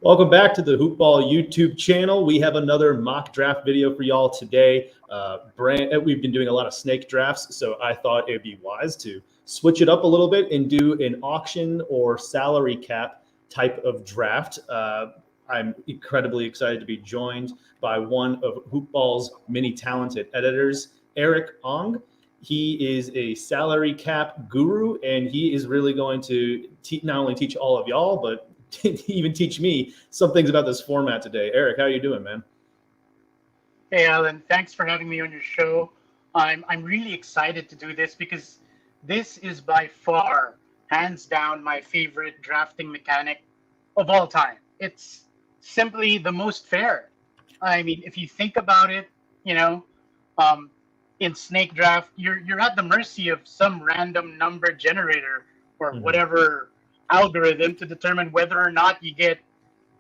Welcome back to the Hoopball YouTube channel. We have another mock draft video for y'all today. We've been doing a lot of snake drafts, so I thought it'd be wise to switch it up a little bit and do an auction or salary cap type of draft. I'm incredibly excited to be joined by one of Hoopball's many talented editors, Erik Ong. He is a salary cap guru, and he is really going to not only teach all of y'all, but even teach me some things about this format today. Erik, how are you doing, man? Hey, Alan. Thanks for having me on your show. I'm really excited to do this because this is by far, hands down, my favorite drafting mechanic of all time. It's simply the most fair. I mean, if you think about it, in snake draft, you're at the mercy of some random number generator or whatever algorithm to determine whether or not you get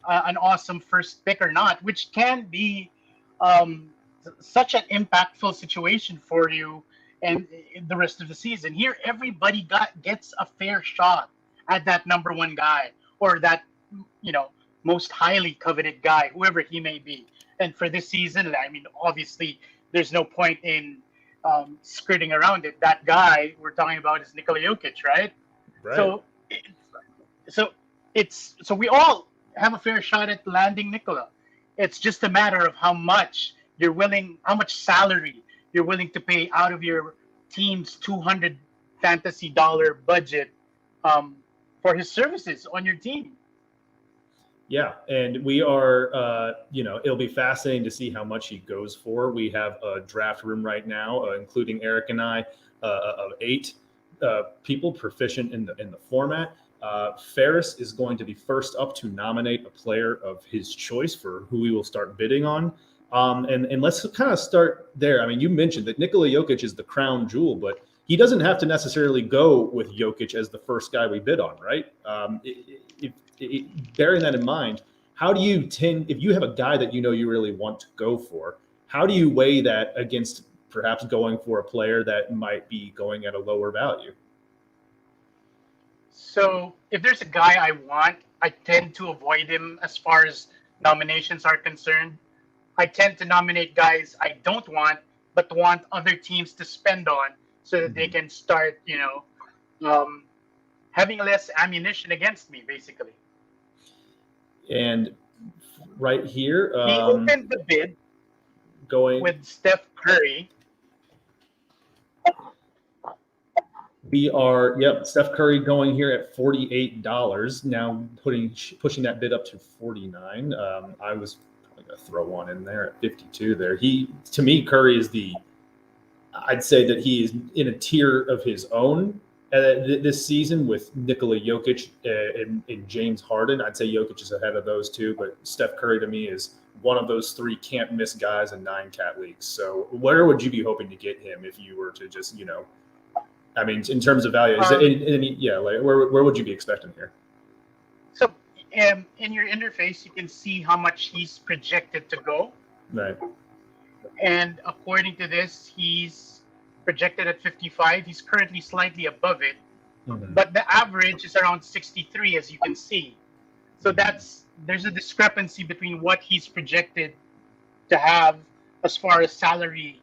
an awesome first pick or not, which can be such an impactful situation for you and the rest of the season. Here, everybody gets a fair shot at that number one guy or that most highly coveted guy, whoever he may be. And for this season, I mean, obviously, there's no point in skirting around it. That guy we're talking about is Nikola Jokic, right? Right. So we all have a fair shot at landing Nikola. It's just a matter of how much salary you're willing to pay out of your team's $200 fantasy dollar budget for his services on your team. Yeah, and we are, it'll be fascinating to see how much he goes for. We have a draft room right now, including Erik and I, of 8 people proficient in the format. Ferris is going to be first up to nominate a player of his choice for who we will start bidding on. And let's kind of start there. I mean, you mentioned that Nikola Jokic is the crown jewel, but he doesn't have to necessarily go with Jokic as the first guy we bid on, right? Bearing that in mind, how do you if you have a guy that you really want to go for, how do you weigh that against perhaps going for a player that might be going at a lower value? So if there's a guy I want, I tend to avoid him as far as nominations are concerned. I tend to nominate guys I don't want, but want other teams to spend on so that they can start, having less ammunition against me, basically. And right here, he opened the bid with Steph Curry. We are, Steph Curry going here at $48. Now pushing that bid up to $49. I was probably gonna throw one in there at $52. There, to me, Curry is I'd say that he is in a tier of his own this season with Nikola Jokic and James Harden. I'd say Jokic is ahead of those two, but Steph Curry to me is one of those 3 can't miss guys in 9-cat leagues. So where would you be hoping to get him if you were to just, I mean, in terms of value, where would you be expecting here? So in your interface, you can see how much he's projected to go. Right. And according to this, he's projected at 55. He's currently slightly above it, but the average is around 63, as you can see. So there's a discrepancy between what he's projected to have as far as salary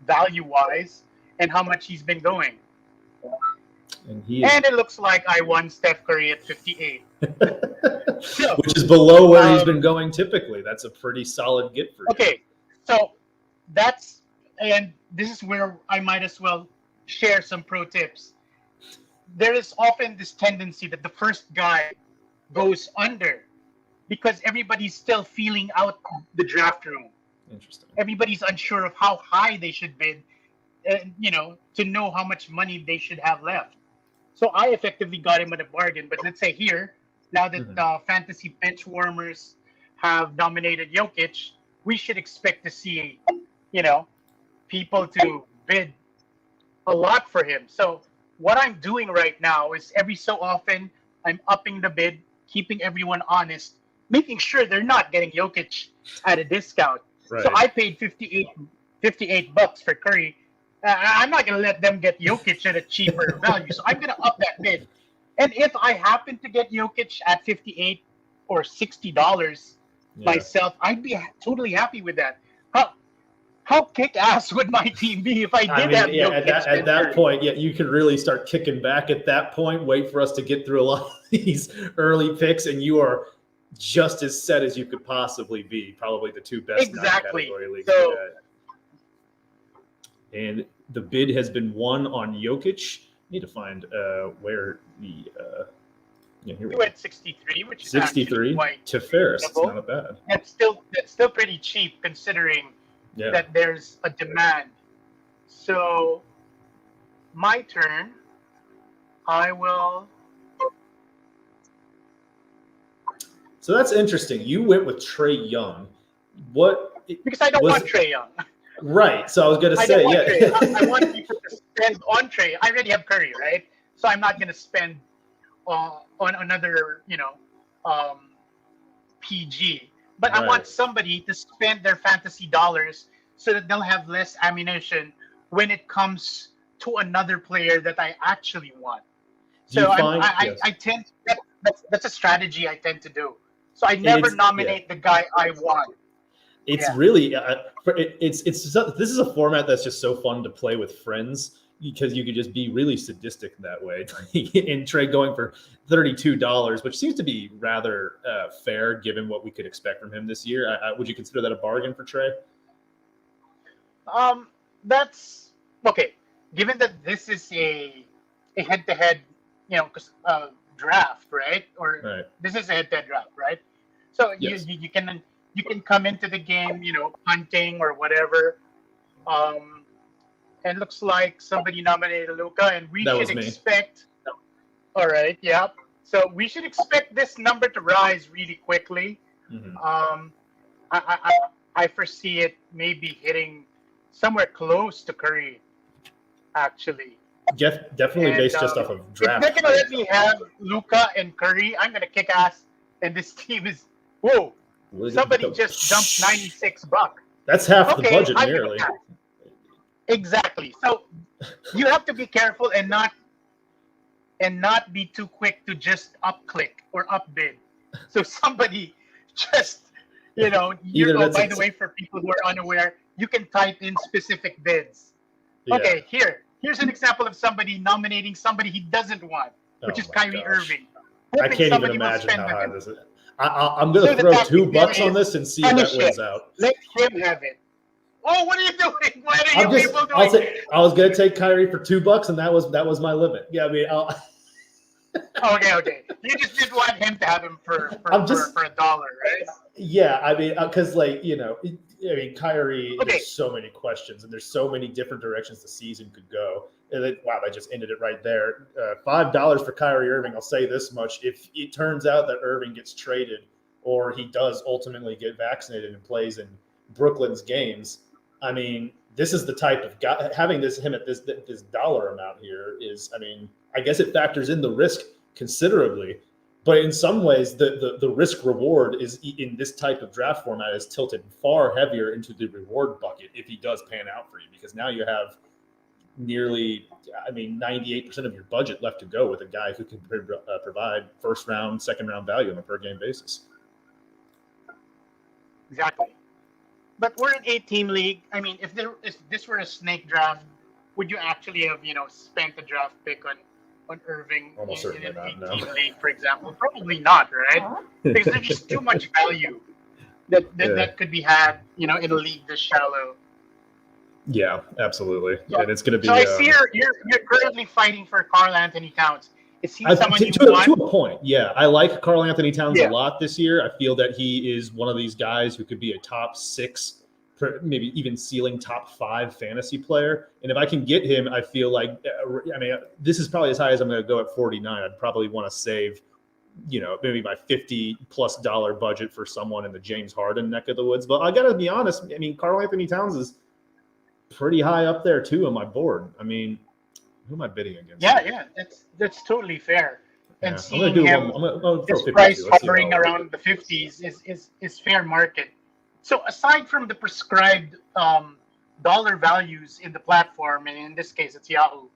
value-wise and how much he's been going. And it looks like I won Steph Curry at 58. Which is below where he's been going typically. That's a pretty solid get for you. Okay, so and this is where I might as well share some pro tips. There is often this tendency that the first guy goes under because everybody's still feeling out the draft room. Interesting. Everybody's unsure of how high they should bid, to know how much money they should have left. So I effectively got him at a bargain. But let's say here, now that fantasy bench warmers have nominated Jokic, we should expect to see, people to bid a lot for him. So what I'm doing right now is every so often I'm upping the bid, keeping everyone honest, making sure they're not getting Jokic at a discount. Right. So I paid $58 for Curry. I'm not going to let them get Jokic at a cheaper value. So I'm going to up that bid. And if I happen to get Jokic at 58 or $60 myself, I'd be totally happy with that. How kick-ass would my team be if I did have at that point, you could really start kicking back at that point. Wait for us to get through a lot of these early picks, and you are just as set as you could possibly be. Probably the two best non-category leagues. So, and the bid has been won on Jokic. Need to find where the here we went 63, which is 63 quite to Ferris. It's reasonable. not bad. That's still pretty cheap considering that there's a demand. So my turn. I will. So that's interesting. You went with Trae Young. What? Because I don't want Trae Young. Right. So I was going to say, I want people to spend on Trae. I already have Curry, right? So I'm not going to spend on another, PG. But I want somebody to spend their fantasy dollars so that they'll have less ammunition when it comes to another player that I actually want. So I tend that's a strategy I tend to do. So I never nominate the guy I want. It's really this is a format that's just so fun to play with friends because you could just be really sadistic that way. And Trae going for $32, which seems to be rather fair given what we could expect from him this year. Would you consider that a bargain for Trae? That's okay. Given that this is a head-to-head, draft, right? Or this is a head-to-head draft, right? So you can come into the game, punting or whatever. And looks like somebody nominated Luka, and we should expect. All right, yeah. So we should expect this number to rise really quickly. Mm-hmm. I foresee it maybe hitting somewhere close to Curry, actually. Definitely based just off of draft. If they're gonna let me have Luka and Curry, I'm gonna kick ass. And this team is somebody just dumped $96. That's half the budget, nearly. Exactly. So you have to be careful and not be too quick to just up-click or up-bid. So somebody just, by the way, for people who are unaware, you can type in specific bids. Yeah. Okay, here's an example of somebody nominating somebody he doesn't want, which is Kyrie Irving. I can't even imagine how high this is. I'm going to throw $2 on this and see if that wins out. Let him have it. Oh, what are you doing? What are you people doing? I was going to take Kyrie for $2, and that was my limit. Yeah, I mean, Okay. You just didn't want him to have him for $1, right? Yeah, I mean, because Kyrie. There's so many questions, and there's so many different directions the season could go. And they just ended it right there. $5 for Kyrie Irving. I'll say this much: if it turns out that Irving gets traded, or he does ultimately get vaccinated and plays in Brooklyn's games, I mean, this is the type of guy having him at this dollar amount here is. I mean, I guess it factors in the risk considerably, but in some ways, the risk reward is in this type of draft format is tilted far heavier into the reward bucket if he does pan out for you, because now you have nearly, 98% of your budget left to go with a guy who can provide first round, second round value on a per game basis. Exactly. But we're an 8-team league. I mean, if this were a snake draft, would you actually have, spent a draft pick on Irving Almost in an 8-team league, for example? Probably not, right? Because there's just too much value that could be had, in a league this shallow. Yeah, absolutely. Yeah. And it's going to be. So I see you're currently fighting for Karl Anthony Towns. Is he someone you want? To a point, yeah. I like Karl Anthony Towns a lot this year. I feel that he is one of these guys who could be a top 6, maybe even ceiling top 5 fantasy player. And if I can get him, I feel like, this is probably as high as I'm going to go at 49. I'd probably want to save, maybe my $50+ budget for someone in the James Harden neck of the woods. But I got to be honest. I mean, Karl Anthony Towns is pretty high up there too on my board. I mean, who am I bidding against? Yeah, that's totally fair. And seeing him, his price hovering around the 50s is fair market. So aside from the prescribed dollar values in the platform, and in this case it's Yahoo,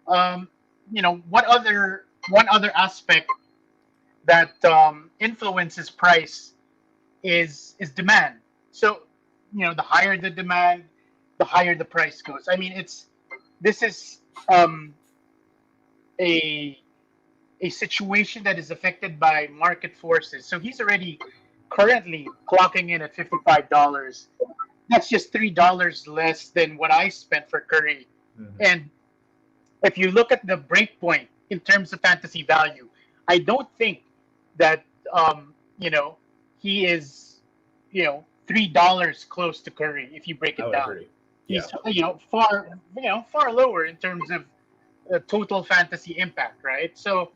one other aspect that influences price is demand. So, the higher the demand, the higher the price goes. I mean, this is a a situation that is affected by market forces. So he's already currently clocking in at $55. That's just $3 less than what I spent for Curry. Mhm. And if you look at the break point in terms of fantasy value, I don't think that he is $3 close to Curry if you break I it would down. agree. He's far lower in terms of total fantasy impact, right? So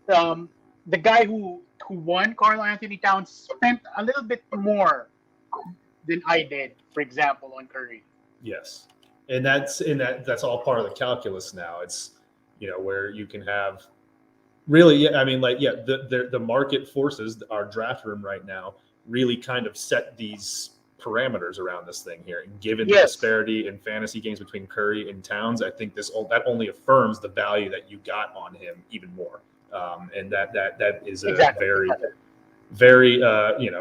um, the guy who won, Carl Anthony Towns, spent a little bit more than I did, for example, on Curry. Yes, and that's all part of the calculus now. It's where you can have really, yeah. I mean, like, yeah, the market forces, our draft room right now, really kind of set these parameters around this thing here. And given the Yes. disparity in fantasy games between Curry and Towns, I think that only affirms the value that you got on him even more. And that is a Exactly. very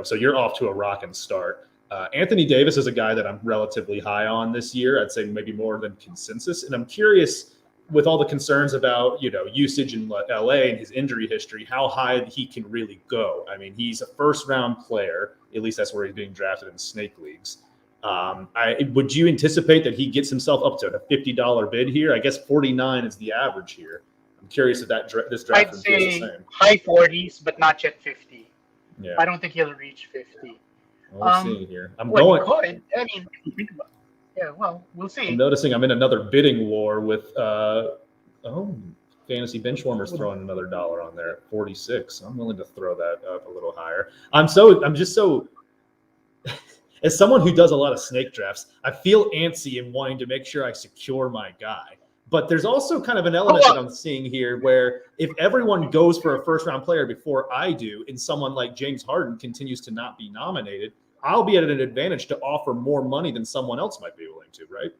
so you're off to a rocking start. Anthony Davis is a guy that I'm relatively high on this year. I'd say maybe more than consensus. And I'm curious, with all the concerns about usage in LA and his injury history, how high he can really go. I mean, he's a first round player. At least that's where he's being drafted in snake leagues. Would you anticipate that he gets himself up to a $50 bid here? I guess 49 is the average here. I'm curious if this draft I'd feels say the same. high 40s, but not yet 50. Yeah, I don't think he'll reach 50. we'll see here. I'm Well, going. he could. I mean, if you think about it. Yeah, well, we'll see. I'm noticing I'm in another bidding war with Fantasy Benchwarmer's throwing another dollar on there at 46. I'm willing to throw that up a little higher. I'm just so as someone who does a lot of snake drafts, I feel antsy in wanting to make sure I secure my guy. But there's also kind of an element that I'm seeing here where if everyone goes for a first round player before I do, and someone like James Harden continues to not be nominated, I'll be at an advantage to offer more money than someone else might be willing to, right?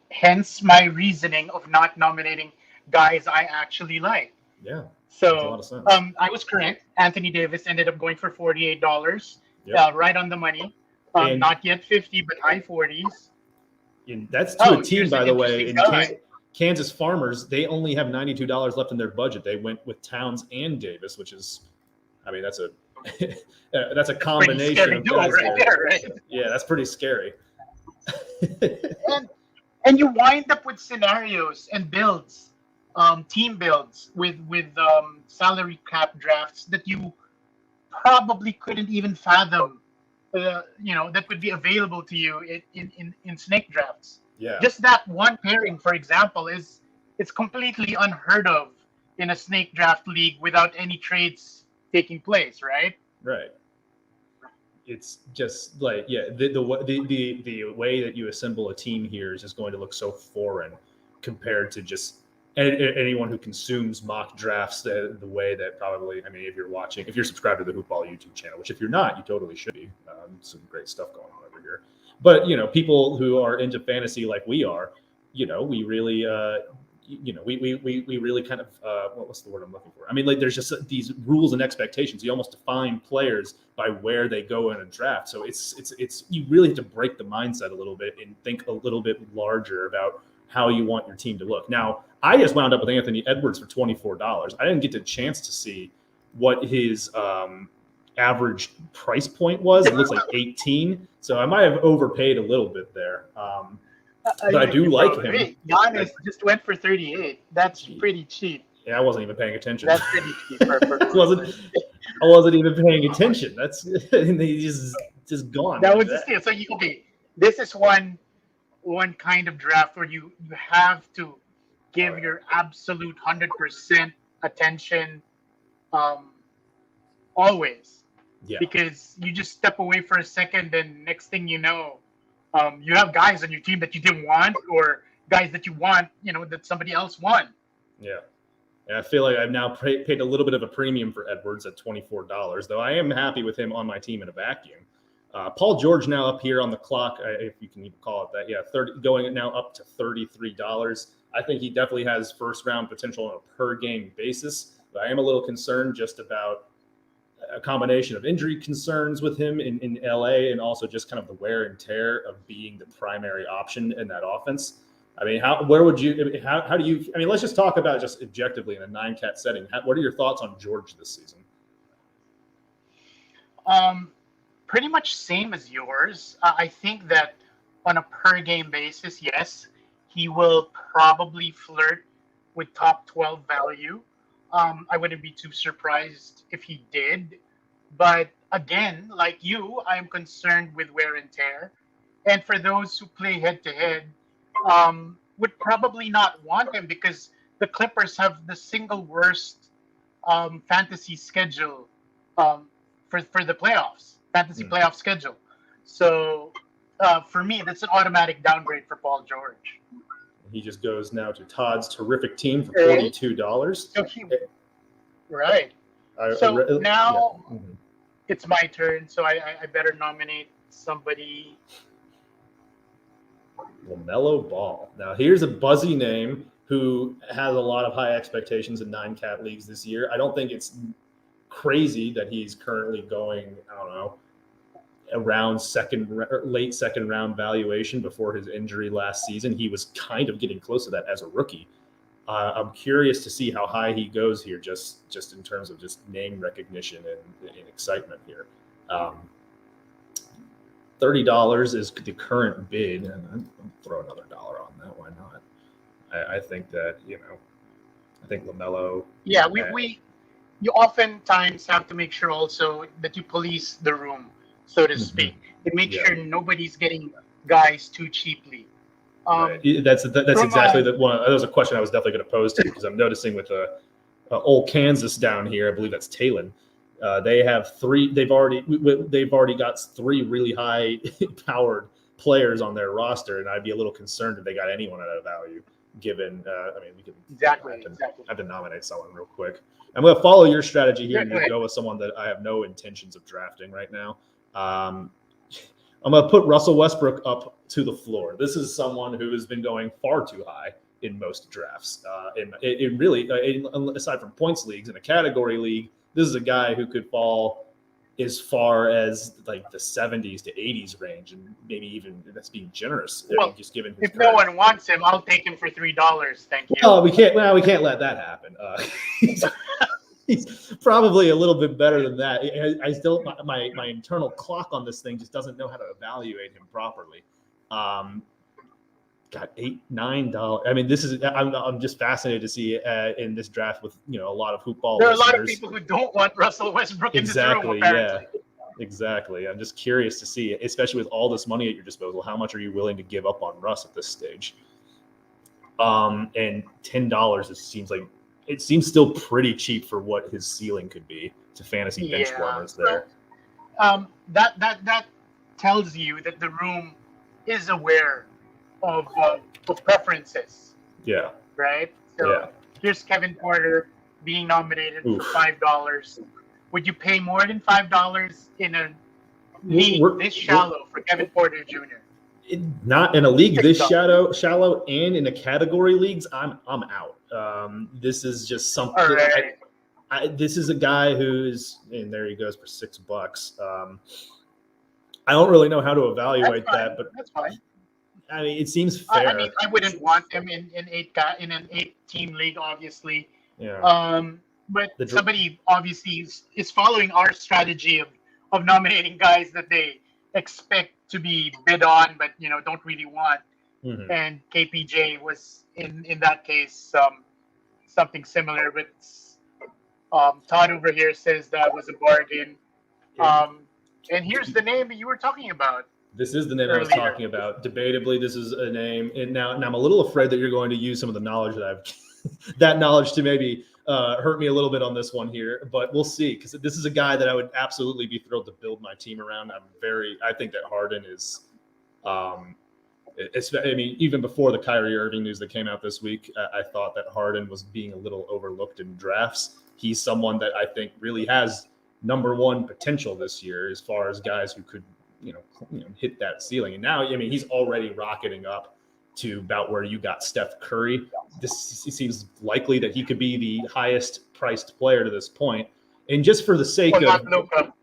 Hence my reasoning of not nominating guys I actually like. Yeah. So makes a lot of sense. I was correct. Anthony Davis ended up going for $48, Yep. right on the money. And- Not yet 50, but high 40s. And that's to a team, here's by an the way, in interesting guy. Kansas Farmers. They only have $92 left in their budget. They went with Towns and Davis, which is, I mean, that's a that's a combination Pretty scary of duo guys right there, right? Yeah, that's pretty scary. And you wind up with scenarios and builds, team builds with salary cap drafts that you probably couldn't even fathom. That would be available to you in snake drafts. Yeah. Just that one pairing, for example, it's completely unheard of in a snake draft league without any trades taking place, right? Right. It's just like, yeah, the way that you assemble a team here is just going to look so foreign compared to just anyone who consumes mock drafts the way that probably, I mean, if you're subscribed to the Hoopball YouTube channel, which if you're not, you totally should be. Some great stuff going on over here. But, people who are into fantasy like we are, we really, we really kind of, what's the word I'm looking for? I mean, like, there's just these rules and expectations. You almost define players by where they go in a draft. So it's you really have to break the mindset a little bit and think a little bit larger about how you want your team to look. Now, I just wound up with Anthony Edwards for $24. I didn't get the chance to see what his average price point was. It looks like 18. So I might have overpaid a little bit there. But I do like him. Hey, Giannis just went for 38. That's pretty cheap. Yeah, I wasn't even paying attention. That's pretty cheap. I wasn't even paying attention. That's he's just gone. That was the steal. So this is one kind of draft where you have to give your absolute 100% attention, always. Yeah. Because you just step away for a second, and next thing you know, you have guys on your team that you didn't want, or guys that you want, that somebody else won. Yeah. And I feel like I've now paid a little bit of a premium for Edwards at $24, though I am happy with him on my team in a vacuum. Paul George now up here on the clock, if you can even call it that. Yeah, going now up to $33. I think he definitely has first round potential on a per game basis. But I am a little concerned just about a combination of injury concerns with him in LA and also just kind of the wear and tear of being the primary option in that offense. I mean, how do you, I mean, let's just talk about just objectively in a 9-cat setting. What are your thoughts on George this season? Pretty much same as yours. I think that on a per game basis, yes, he will probably flirt with top 12 value. I wouldn't be too surprised if he did. But again, like you, I'm concerned with wear and tear. And for those who play head to head, would probably not want him because the Clippers have the single worst fantasy schedule for the playoffs, fantasy playoff schedule. So for me, that's an automatic downgrade for Paul George. He just goes now to Todd's terrific team for $42. So right. So now it's my turn. So I better nominate somebody. LaMelo Ball. Now here's a buzzy name who has a lot of high expectations in 9-cat leagues this year. I don't think it's crazy that he's currently going, I don't know, around late second round valuation before his injury last season. He was kind of getting close to that as a rookie. I'm curious to see how high he goes here, just in terms of just name recognition and excitement here. $30 is the current bid, and I'll throw another dollar on that. Why not? I think that, I think LaMelo. Yeah, you oftentimes have to make sure also that you police the room, so to speak, and make sure nobody's getting guys too cheaply. Right. That's exactly the one. That was a question I was definitely going to pose to you, because I'm noticing with old Kansas down here, I believe that's Talon. They have three. They've already got 3 really high powered players on their roster, and I'd be a little concerned if they got anyone at a value. Given, we can I have to nominate someone real quick. I'm going to follow your strategy here and go with someone that I have no intentions of drafting right now. I'm going to put Russell Westbrook up to the floor. This is someone who has been going far too high in most drafts. Aside from points leagues, in a category league, this is a guy who could fall as far as like the 70s to 80s range, and maybe even that's being generous. Well, just given if no one wants him, I'll take him for $3. Thank you. Oh, we can't let that happen. He's probably a little bit better than that. I still my internal clock on this thing just doesn't know how to evaluate him properly. Got $8-9. I mean, I'm just fascinated to see in this draft with a lot of hoop ball. There are a lot of people who don't want Russell Westbrook in this room, apparently. Yeah, exactly. I'm just curious to see, especially with all this money at your disposal, how much are you willing to give up on Russ at this stage? And $10 it seems still pretty cheap for what his ceiling could be to fantasy bench warmers there. That tells you that the room is aware of preferences. Yeah. Right? So here's Kevin Porter being nominated for $5. Would you pay more than $5 in a league this shallow for Kevin Porter Jr.? Not in a league this shallow, and in a category leagues, I'm out. This is just something. All right. This is a guy who's, and there he goes for $6. I don't really know how to evaluate that, but that's fine. I mean, it seems fair. I wouldn't want him in an 8-team league, obviously. Yeah. But somebody obviously is following our strategy of nominating guys that they expect to be bid on, but don't really want. Mm-hmm. And KPJ was in that case something similar. But Todd over here says that was a bargain. And here's the name that you were talking about. This is the name I was talking about. Debatably, this is a name, and now I'm a little afraid that you're going to use some of the knowledge that that knowledge to maybe hurt me a little bit on this one here. But we'll see, because this is a guy that I would absolutely be thrilled to build my team around. I think that Harden is. Even before the Kyrie Irving news that came out this week, I thought that Harden was being a little overlooked in drafts. He's someone that I think really has number one potential this year as far as guys who could hit that ceiling. And now, he's already rocketing up to about where you got Steph Curry. This seems likely that he could be the highest priced player to this point. And just for the sake Well, of not Luka.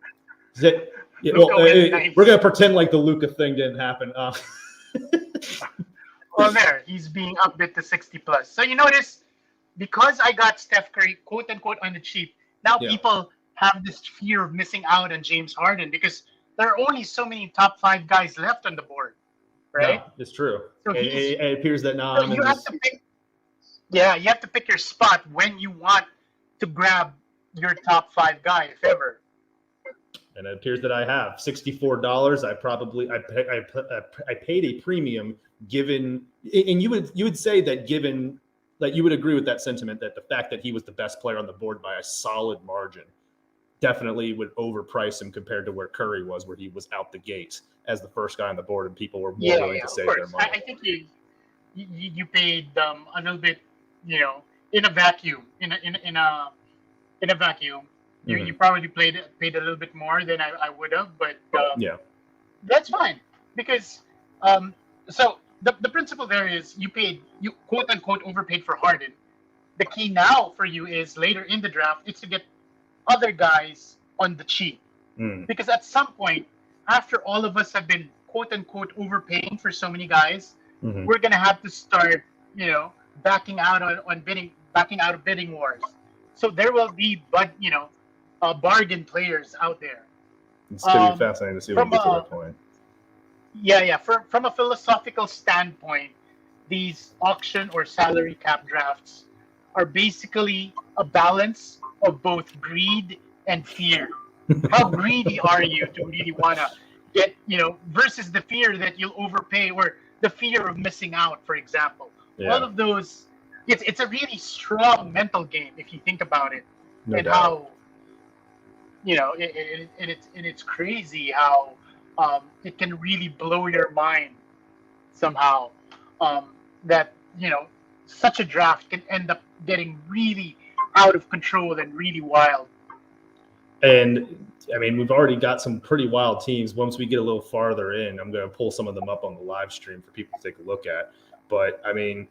that, we're going to pretend like the Luka thing didn't happen. Well, there, he's being upbid to 60 plus. So you notice, because I got Steph Curry, quote unquote, on the cheap, now people have this fear of missing out on James Harden because there are only so many top 5 guys left on the board, right? No, it's true. So it appears that now so you have to pick. Yeah, you have to pick your spot when you want to grab your top 5 guy, if ever. And it appears that I have $64. I paid a premium given, and you would say that given that you would agree with that sentiment that the fact that he was the best player on the board by a solid margin definitely would overprice him compared to where Curry was, where he was out the gate as the first guy on the board and people were more willing to save their money. I think you paid a little bit, in a vacuum, in a vacuum. You probably paid a little bit more than I would have, but that's fine because so the principle there is you quote unquote overpaid for Harden. The key now for you is later in the draft it's to get other guys on the cheap because at some point after all of us have been quote unquote overpaying for so many guys, we're gonna have to start backing out of bidding wars. So there will be bargain players out there. It's going to be fascinating to see when we get to that point. Yeah. From a philosophical standpoint, these auction or salary cap drafts are basically a balance of both greed and fear. How greedy are you to really want to get, versus the fear that you'll overpay or the fear of missing out, for example. Yeah. All of those, it's a really strong mental game if you think about it. No and doubt. How it's crazy how it can really blow your mind somehow that such a draft can end up getting really out of control and really wild. And I mean, we've already got some pretty wild teams. Once we get a little farther in, I'm going to pull some of them up on the live stream for people to take a look at. But I mean,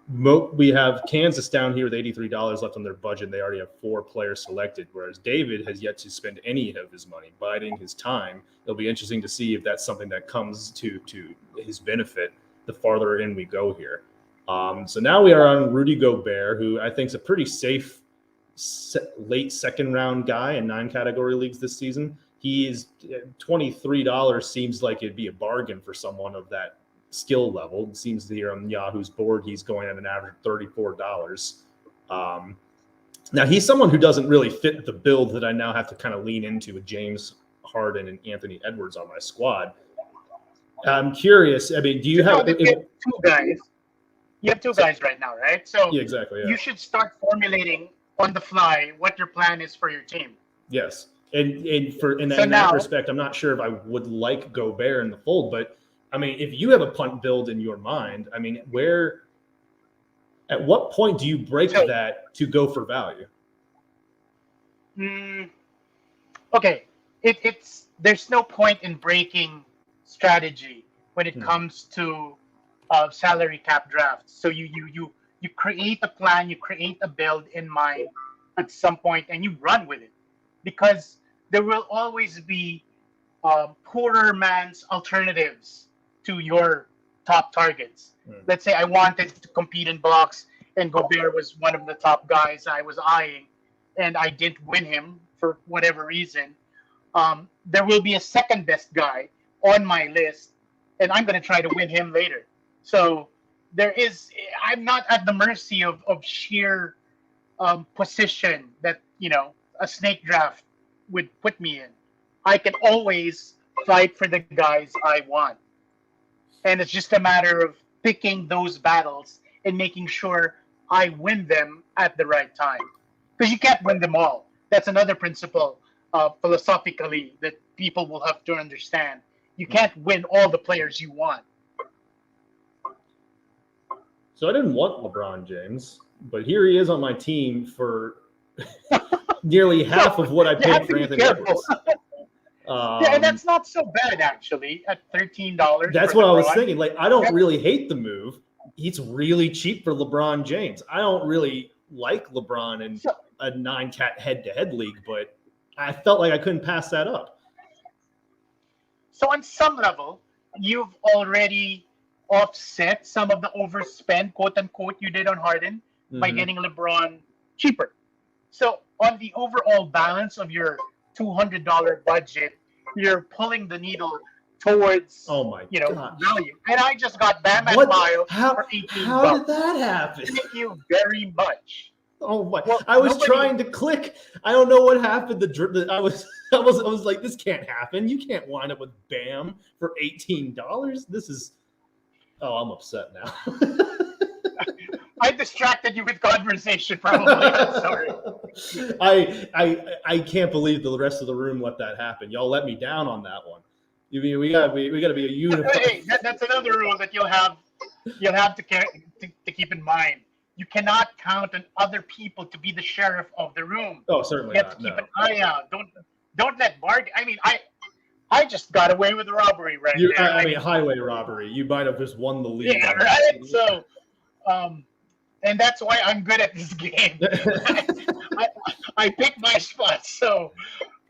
we have Kansas down here with $83 left on their budget. They already have 4 players selected, whereas David has yet to spend any of his money, biding his time. It'll be interesting to see if that's something that comes to his benefit the farther in we go here. So now we are on Rudy Gobert, who I think is a pretty safe late second round guy in 9 category leagues this season. He is $23 seems like it'd be a bargain for someone of that skill level. It seems here on Yahoo's board, he's going at an average of $34. Now he's someone who doesn't really fit the build that I now have to kind of lean into with James Harden and Anthony Edwards on my squad. I'm curious. I mean, do you have 2 guys? You have 2 guys right now, right? So yeah, exactly. Yeah. You should start formulating on the fly what your plan is for your team. Yes, in that respect, I'm not sure if I would like Gobert in the fold, but I mean, if you have a punt build in your mind, I mean, at what point do you break that to go for value? Okay, there's no point in breaking strategy when it comes to salary cap drafts. So you create a plan, you create a build in mind at some point, and you run with it, because there will always be poorer man's alternatives to your top targets. Let's say I wanted to compete in blocks, and Gobert was one of the top guys I was eyeing, and I didn't win him for whatever reason. There will be a second best guy on my list, and I'm going to try to win him later. So I'm not at the mercy of sheer position that a snake draft would put me in. I can always fight for the guys I want, and it's just a matter of picking those battles and making sure I win them at the right time, because you can't win them all. That's another principle philosophically that people will have to understand. You can't win all the players you want. So I didn't want LeBron James, but here he is on my team for nearly half of what I paid for Anthony Edwards. Yeah, and that's not so bad actually at $13. That's for what I was LeBron. thinking. Like, I don't really hate the move. It's really cheap for LeBron James. I don't really like LeBron in a 9-cat head-to-head league, but I felt like I couldn't pass that up. So on some level, you've already offset some of the overspend, quote unquote, you did on Harden by getting LeBron cheaper. So on the overall balance of your $200 budget, you're pulling the needle towards value. And I just got Bam Adebayo for $18. How did that happen? Thank you very much. Oh my! Well, I was trying to click. I don't know what happened. I was like, this can't happen. You can't wind up with Bam for $18. This is. Oh, I'm upset now. I distracted you with conversation, probably. I'm sorry. I can't believe the rest of the room let that happen. Y'all let me down on that one. You mean we gotta be a unified. Hey, that's another rule that you'll have to keep in mind. You cannot count on other people to be the sheriff of the room. Oh, certainly you have to keep an eye out. Don't let bargain. I mean, I just got away with robbery right there. I mean, highway robbery. You might have just won the league. Yeah, right. So, and that's why I'm good at this game. I picked my spots. So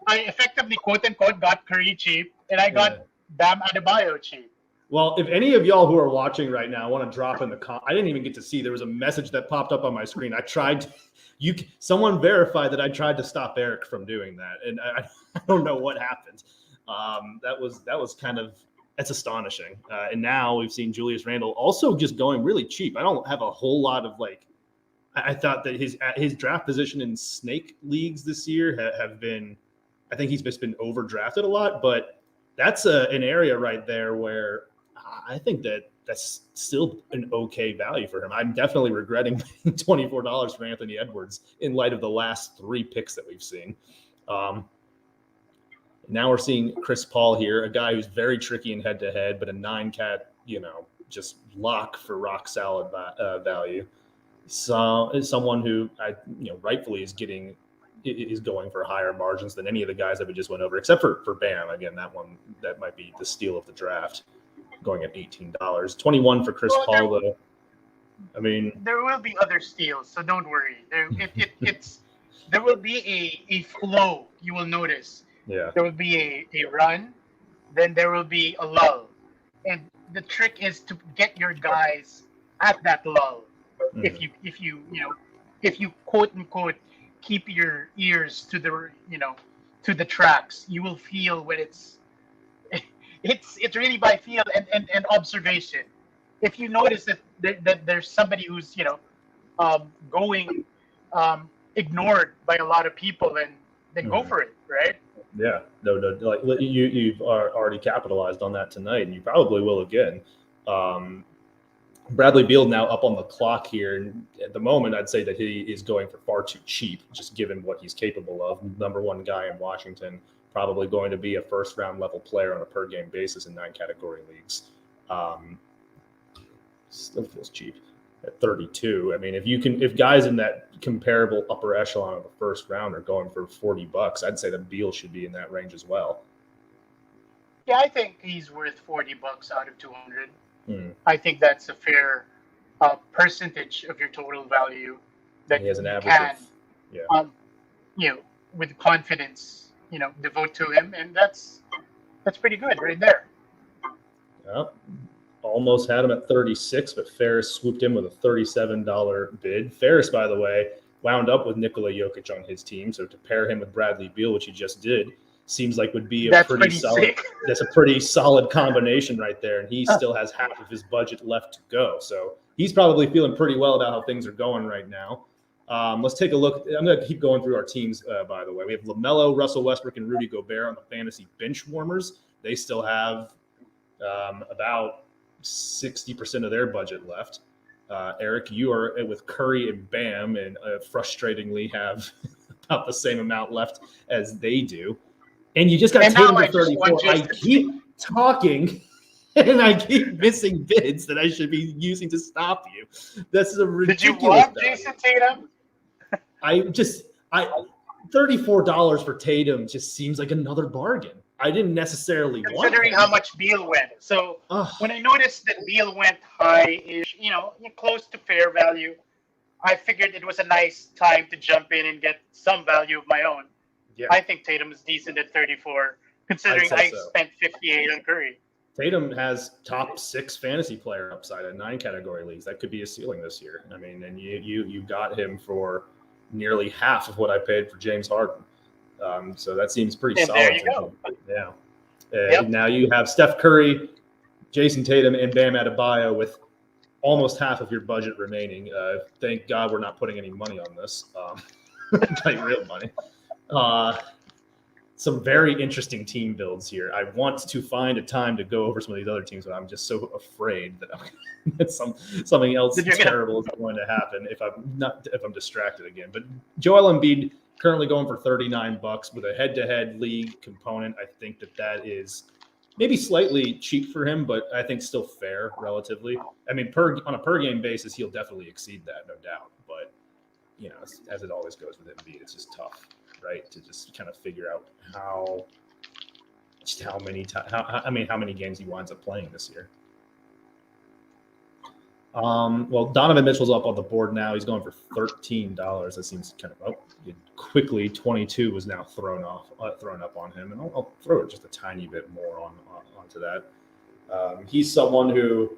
I effectively, quote unquote, got Curry cheap, and I got Bam Adebayo cheap. Well, if any of y'all who are watching right now want to drop in the I didn't even get to see. There was a message that popped up on my screen. I tried. Someone verified that I tried to stop Erik from doing that, and I don't know what happened. That was kind of. That's astonishing. And now we've seen Julius Randle also just going really cheap. I don't have a whole lot of I thought that his draft position in snake leagues this year have been. I think he's just been overdrafted a lot, but that's an area right there where I think that's still an okay value for him. I'm definitely regretting paying $24 for Anthony Edwards in light of the last 3 picks that we've seen. Now we're seeing Chris Paul here, a guy who's very tricky in head-to-head, but a 9-cat, just lock for rock solid value. So someone who rightfully is going for higher margins than any of the guys that we just went over, except for Bam. Again, that might be the steal of the draft, going at $18. 21 for Chris Paul, though. I mean, there will be other steals, so don't worry. There will be a flow. You will notice. Yeah. There will be a run, then there will be a lull, and the trick is to get your guys at that lull. If you quote unquote keep your ears to the tracks, you will feel when it's really by feel and observation. If you notice that there's somebody who's going ignored by a lot of people, then go for it, right? Yeah, no, like you've already capitalized on that tonight, and you probably will again. Bradley Beal now up on the clock here, and at the moment, I'd say that he is going for far too cheap, just given what he's capable of. Number 1 guy in Washington, probably going to be a first-round level player on a per-game basis in 9-category leagues. Still feels cheap at 32. I mean, if guys in that comparable upper echelon of the first round are going for $40, I'd say that Beal should be in that range as well. Yeah, I think he's worth $40 out of 200. I think that's a fair percentage of your total value that he has an you average can, with confidence, devote to him, and that's pretty good right there. Yep. Almost had him at 36, but Ferris swooped in with a $37 bid. Ferris, by the way, wound up with Nikola Jokic on his team, so to pair him with Bradley Beal, which he just did, seems like would be that's pretty solid. Sick. That's a pretty solid combination right there, and he still has half of his budget left to go. So he's probably feeling pretty well about how things are going right now. Let's take a look. I'm going to keep going through our teams, by the way. We have LaMelo, Russell Westbrook, and Rudy Gobert on the fantasy bench warmers. They still have about 60% of their budget left. Erik, you are with Curry and Bam, and frustratingly have about the same amount left as they do. And you just got Tatum for 34. I keep talking, and I keep missing bids that I should be using to stop you. This is a ridiculous. Did you want Jason Tatum? $34 for Tatum just seems like another bargain. I didn't necessarily want considering him. how much Beal went. So when I noticed that Beal went high-ish, close to fair value, I figured it was a nice time to jump in and get some value of my own. Yeah. I think Tatum is decent at 34, considering I spent 58 on Curry. Tatum has top 6 fantasy player upside in 9 category leagues. That could be a ceiling this year. I mean, and you got him for nearly half of what I paid for James Harden. So that seems pretty solid. There you go. Yeah. Yep. Now you have Steph Curry, Jason Tatum, and Bam Adebayo with almost half of your budget remaining. Thank God we're not putting any money on this, like real money. Some very interesting team builds here. I want to find a time to go over some of these other teams, but I'm just so afraid that something else terrible is going to happen if I'm distracted again. But Joel Embiid currently going for $39 with a head-to-head league component. I think that is maybe slightly cheap for him, but I think still fair relatively. I mean, on a per game basis, he'll definitely exceed that, no doubt. But as it always goes with Embiid, it's just tough, right? To just kind of figure out how many games he winds up playing this year. Well, Donovan Mitchell's up on the board now. He's going for $13. That seems kind of quickly. 22 was now thrown up on him, and I'll throw it just a tiny bit more onto that. He's someone who,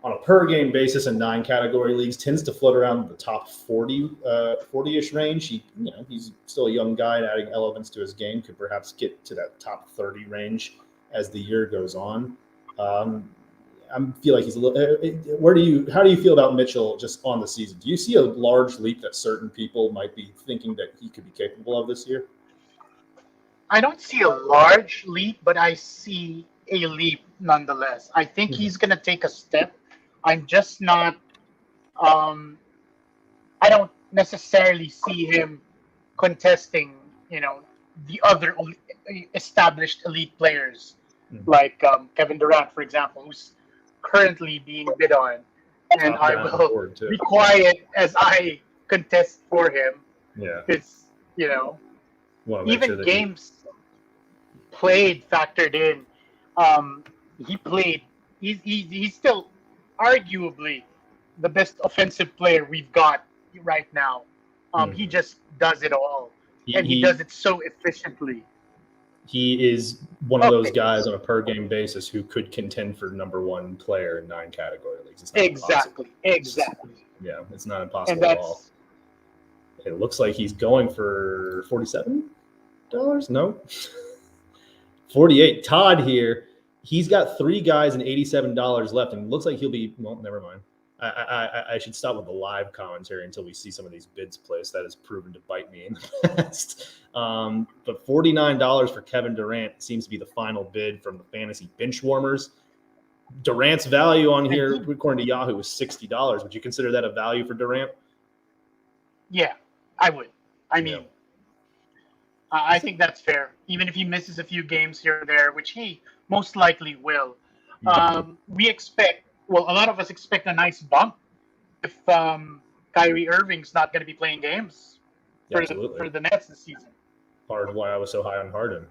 on a per game basis in 9 category leagues, tends to float around the top 40-ish range. He's still a young guy, and adding elements to his game could perhaps get to that top 30 range as the year goes on. I feel like he's a little. How do you feel about Mitchell just on the season? Do you see a large leap that certain people might be thinking that he could be capable of this year? I don't see a large leap, but I see a leap nonetheless. I think he's going to take a step. I'm just not. I don't necessarily see him contesting, the other established elite players like Kevin Durant, for example, who's currently being bid on, and I will be quiet as I contest for him. Yeah, it's even games played factored in. He's still arguably the best offensive player we've got right now. He just does it all, and he does it so efficiently. He is one of those guys on a per game basis who could contend for number 1 player in 9 category leagues. It's not exactly. Yeah, it's not impossible at all. It looks like he's going for $47. No, 48. Todd here. He's got 3 guys and $87 left, and it looks like he'll be. Well, never mind. I should stop with the live commentary until we see some of these bids placed. That has proven to bite me in the past. But $49 for Kevin Durant seems to be the final bid from the fantasy bench warmers. Durant's value on here, according to Yahoo, is $60. Would you consider that a value for Durant? Yeah, I would. I mean, I think that's fair. Even if he misses a few games here or there, which he most likely will. We expect. Well, a lot of us expect a nice bump if Kyrie Irving's not going to be playing games for the Nets this season. Part of why I was so high on Harden.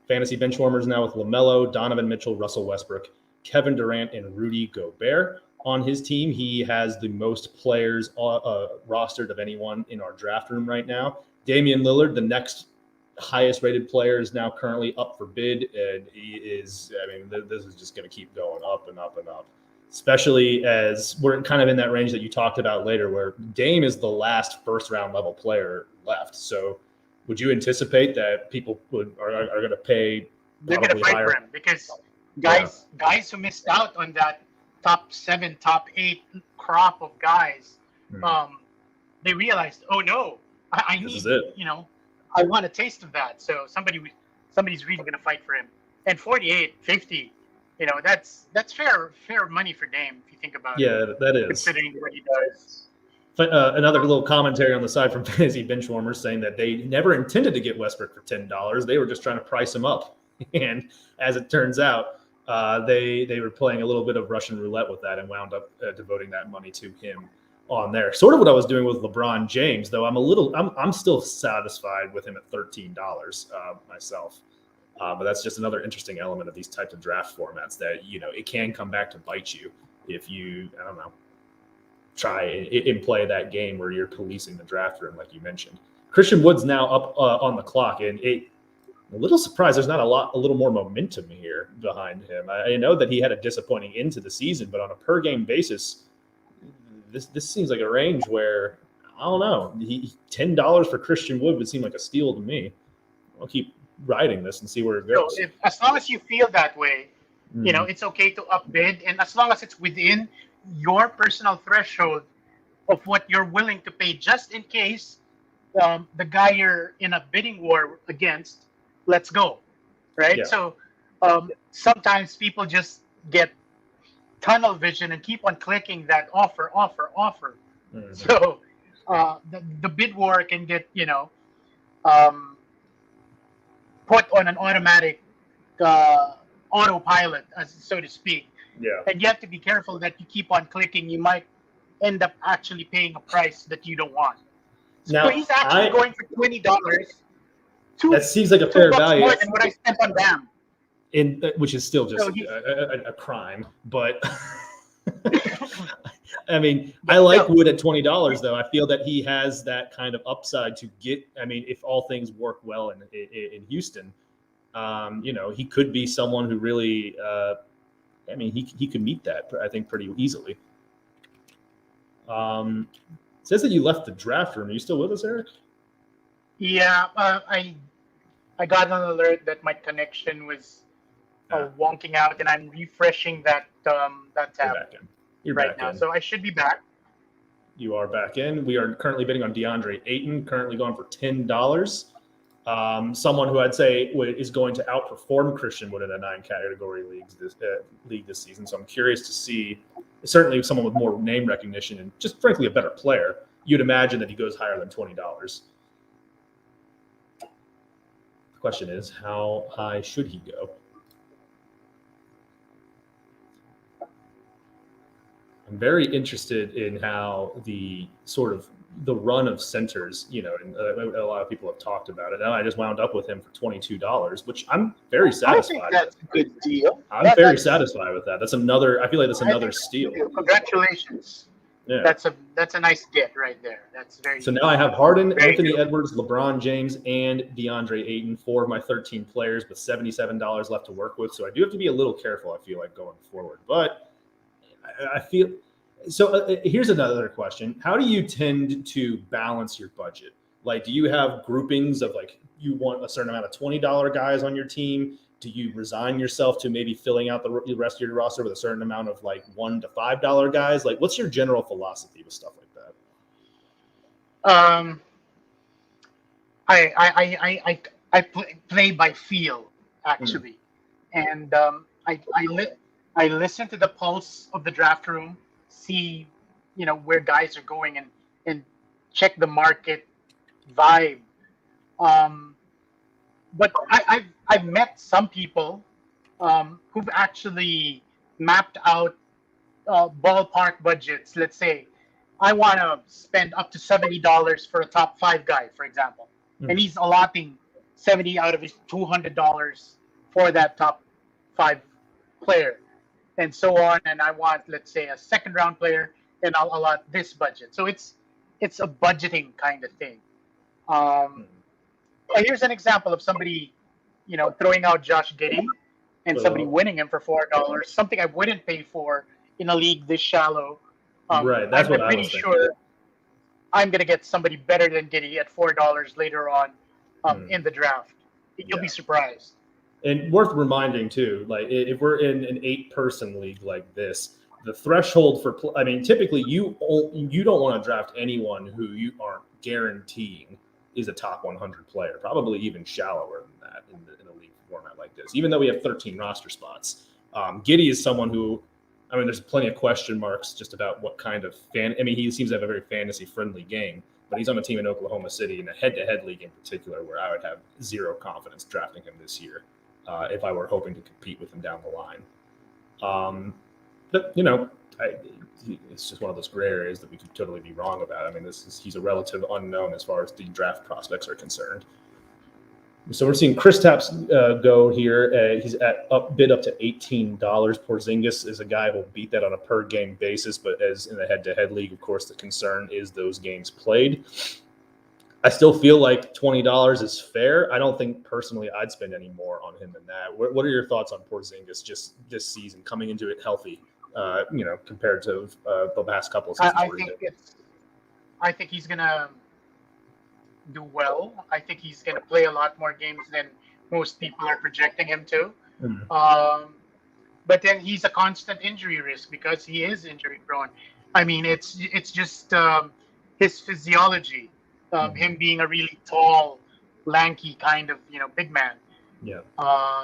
Fantasy bench warmers now with LaMelo, Donovan Mitchell, Russell Westbrook, Kevin Durant, and Rudy Gobert on his team. He has the most players rostered of anyone in our draft room right now. Damien Lillard, the next highest rated player, is now currently up for bid, and he is. I mean, this is just going to keep going up and up and up. Especially as we're kind of in that range that you talked about later, where Dame is the last first-round level player left. So, would you anticipate that people are going to pay? They're going to fight for him because guys who missed out on that top 7, top 8 crop of guys, they realized, oh no, I need, I want a taste of that. So somebody's really going to fight for him. And 48, 50. That's fair money for Dame if you think about it. Yeah, that is. Considering what he does. Another little commentary on the side from Fantasy Benchwarmers saying that they never intended to get Westbrook for $10. They were just trying to price him up. And as it turns out, they were playing a little bit of Russian roulette with that and wound up devoting that money to him on there. Sort of what I was doing with LeBron James, though I'm still satisfied with him at $13 myself. But that's just another interesting element of these types of draft formats that, it can come back to bite you if you, I don't know, try and play that game where you're policing the draft room, like you mentioned. Christian Wood's now up on the clock, and I'm a little surprised there's not a little more momentum here behind him. I know that he had a disappointing end to the season, but on a per game basis, this seems like a range where, I don't know, $10 for Christian Wood would seem like a steal to me. I'll keep riding this and see where it goes. So as long as you feel that way, it's okay to upbid, and as long as it's within your personal threshold of what you're willing to pay, just in case the guy you're in a bidding war against lets go, right? Yeah. So sometimes people just get tunnel vision and keep on clicking that offer. Mm-hmm. So the bid war can get put on an automatic autopilot, so to speak. Yeah. And you have to be careful that you keep on clicking. You might end up actually paying a price that you don't want. So he's actually going for $20. That seems like a fair value. More than what I spent on Bam. Which is still just a crime. But I mean, I like Wood at $20 though. I feel that he has that kind of upside to get. I mean, if all things work well in Houston, he could be someone who really. He could meet that, I think, pretty easily. It says that you left the draft room. Are you still with us, Erik? Yeah, I got an alert that my connection was wonking out, and I'm refreshing that tab You're right back now. in. So I should be back. You are back in. We are currently bidding on Deandre Ayton, currently going for $10. Someone who I'd say is going to outperform Christian Wood in a 9-category league this season. So I'm curious to see, certainly someone with more name recognition and just frankly a better player. You'd imagine that he goes higher than $20. The question is, how high should he go? I'm very interested in how the run of centers, and a lot of people have talked about it. And I just wound up with him for $22, which I'm very satisfied. I think that's a good deal. I'm very satisfied with that. I feel like that's another steal. Congratulations. Yeah. That's a nice get right there. That's very. So now I have Harden, Anthony Edwards, LeBron James, and Deandre Ayton, 4 of my 13 players with $77 left to work with. So I do have to be a little careful, I feel like, going forward. But I feel so. Here's another question: how do you tend to balance your budget? Like, do you have groupings of like you want a certain amount of $20 guys on your team? Do you resign yourself to maybe filling out the rest of your roster with a certain amount of like $1 to $5 guys? Like, what's your general philosophy with stuff like that? I play by feel actually, and I listen to the pulse of the draft room, see where guys are going, and check the market vibe. But I've met some people who've actually mapped out ballpark budgets. Let's say I want to spend up to $70 for a top 5 guy, for example, and he's allotting 70 out of his $200 for that top 5 player, and so on. And I want, let's say, a second round player, and I'll allot this budget. So it's a budgeting kind of thing. Here's an example of somebody, throwing out Josh Giddey and somebody winning him for $4, something I wouldn't pay for in a league this shallow. Right, that's what I'm pretty sure I'm going to get somebody better than Giddey at $4 later on in the draft. You'll be surprised. And worth reminding too, like if we're in an 8-person league like this, the threshold for typically you don't want to draft anyone who you aren't guaranteeing is a top 100 player, probably even shallower than that in a league format like this, even though we have 13 roster spots. Giddey is someone who, there's plenty of question marks just about what kind of he seems to have a very fantasy-friendly game, but he's on a team in Oklahoma City in a head-to-head league in particular where I would have zero confidence drafting him this year if I were hoping to compete with him down the line. But, it's just one of those gray areas that we could totally be wrong about. He's a relative unknown as far as the draft prospects are concerned. So we're seeing Kristaps go here. He's bid up to $18. Porzingis is a guy who will beat that on a per game basis, but as in the head-to-head league, of course, the concern is those games played. I still feel like $20 is fair. I don't think personally I'd spend any more on him than that. What are your thoughts on Porzingis just this season, coming into it healthy, compared to the past couple of seasons? I think he's gonna do well. I think he's going to play a lot more games than most people are projecting him to. But then he's a constant injury risk because he is injury prone. I mean, it's just his physiology, him being a really tall, lanky kind of big man. Yeah.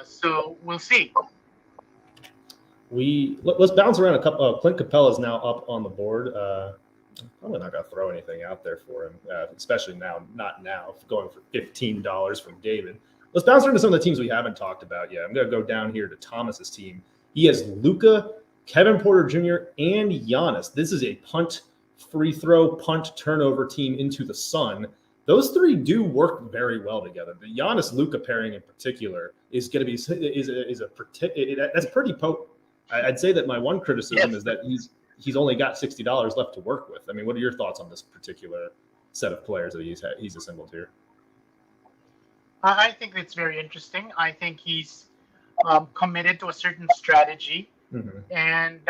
So we'll see. Let's bounce around a couple. Clint Capella is now up on the board. Probably not going to throw anything out there for him, especially not now, going for $15 from David. Let's bounce around to some of the teams we haven't talked about yet. I'm going to go down here to Thomas's team. He has Luka, Kevin Porter Jr., and Giannis. This is a punt, free throw, punt, turnover team into the sun. Those three do work very well together. The Giannis-Luka pairing in particular is going to be that's pretty potent. I'd say that my one criticism is that he's only got $60 left to work with. I mean, what are your thoughts on this particular set of players that he's assembled here? I think it's very interesting. I think he's committed to a certain strategy, and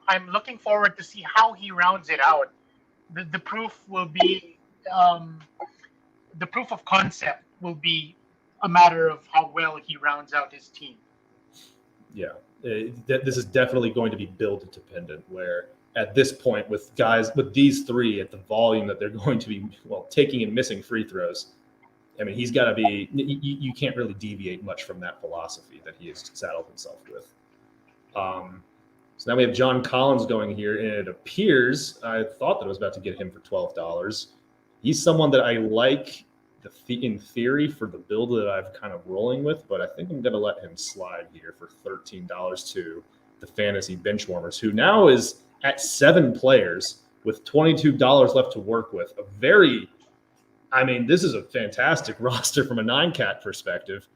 I'm looking forward to see how he rounds it out. The proof will be the proof of concept will be a matter of how well he rounds out his team. Yeah, this is definitely going to be build dependent, where at this point with these three at the volume that they're going to be taking and missing free throws, I mean, he's got to be, you can't really deviate much from that philosophy that he has saddled himself with. So now we have John Collins going here, and it appears, I thought that I was about to get him for $12. He's someone that I like in theory for the build that I've kind of rolling with, but I think I'm going to let him slide here for $13 to the fantasy bench warmers, who now is at 7 players with $22 left to work with. This is a fantastic roster from a 9-cat perspective.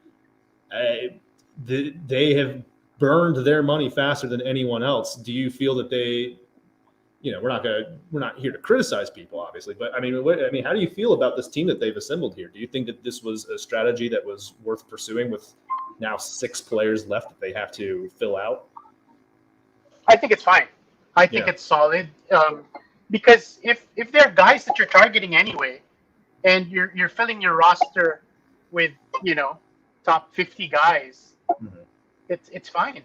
They have burned their money faster than anyone else. Do you feel that they, we're not here to criticize people, obviously, but how do you feel about this team that they've assembled here? Do you think that this was a strategy that was worth pursuing with now 6 players left that they have to fill out? I think it's fine. I think it's solid, because if there are guys that you're targeting anyway, and you're filling your roster with top 50 guys, it's fine.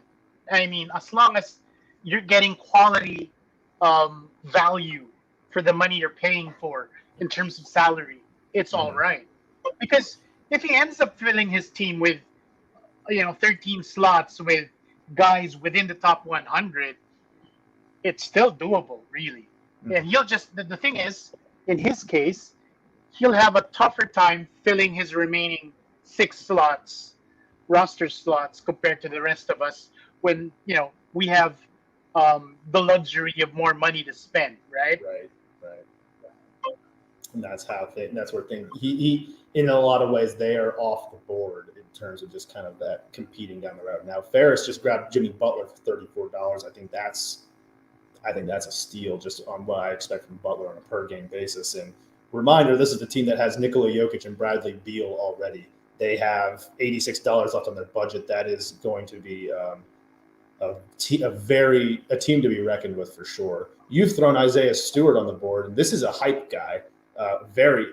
I mean, as long as you're getting quality value for the money you're paying for in terms of salary, it's all right. Because if he ends up filling his team with 13 slots with guys within the top 100, it's still doable, really. And he'll just, the thing is, in his case, he'll have a tougher time filling his remaining 6 slots, roster slots, compared to the rest of us when, we have the luxury of more money to spend, right? Right. And that's where things, he in a lot of ways, they are off the board in terms of just kind of that competing down the road. Now, Ferris just grabbed Jimmy Butler for $34. I think that's a steal just on what I expect from Butler on a per game basis. And reminder, this is the team that has Nikola Jokic and Bradley Beal already. They have $86 left on their budget. That is going to be a team to be reckoned with for sure. You've thrown Isaiah Stewart on the board, and this is a hype guy. Very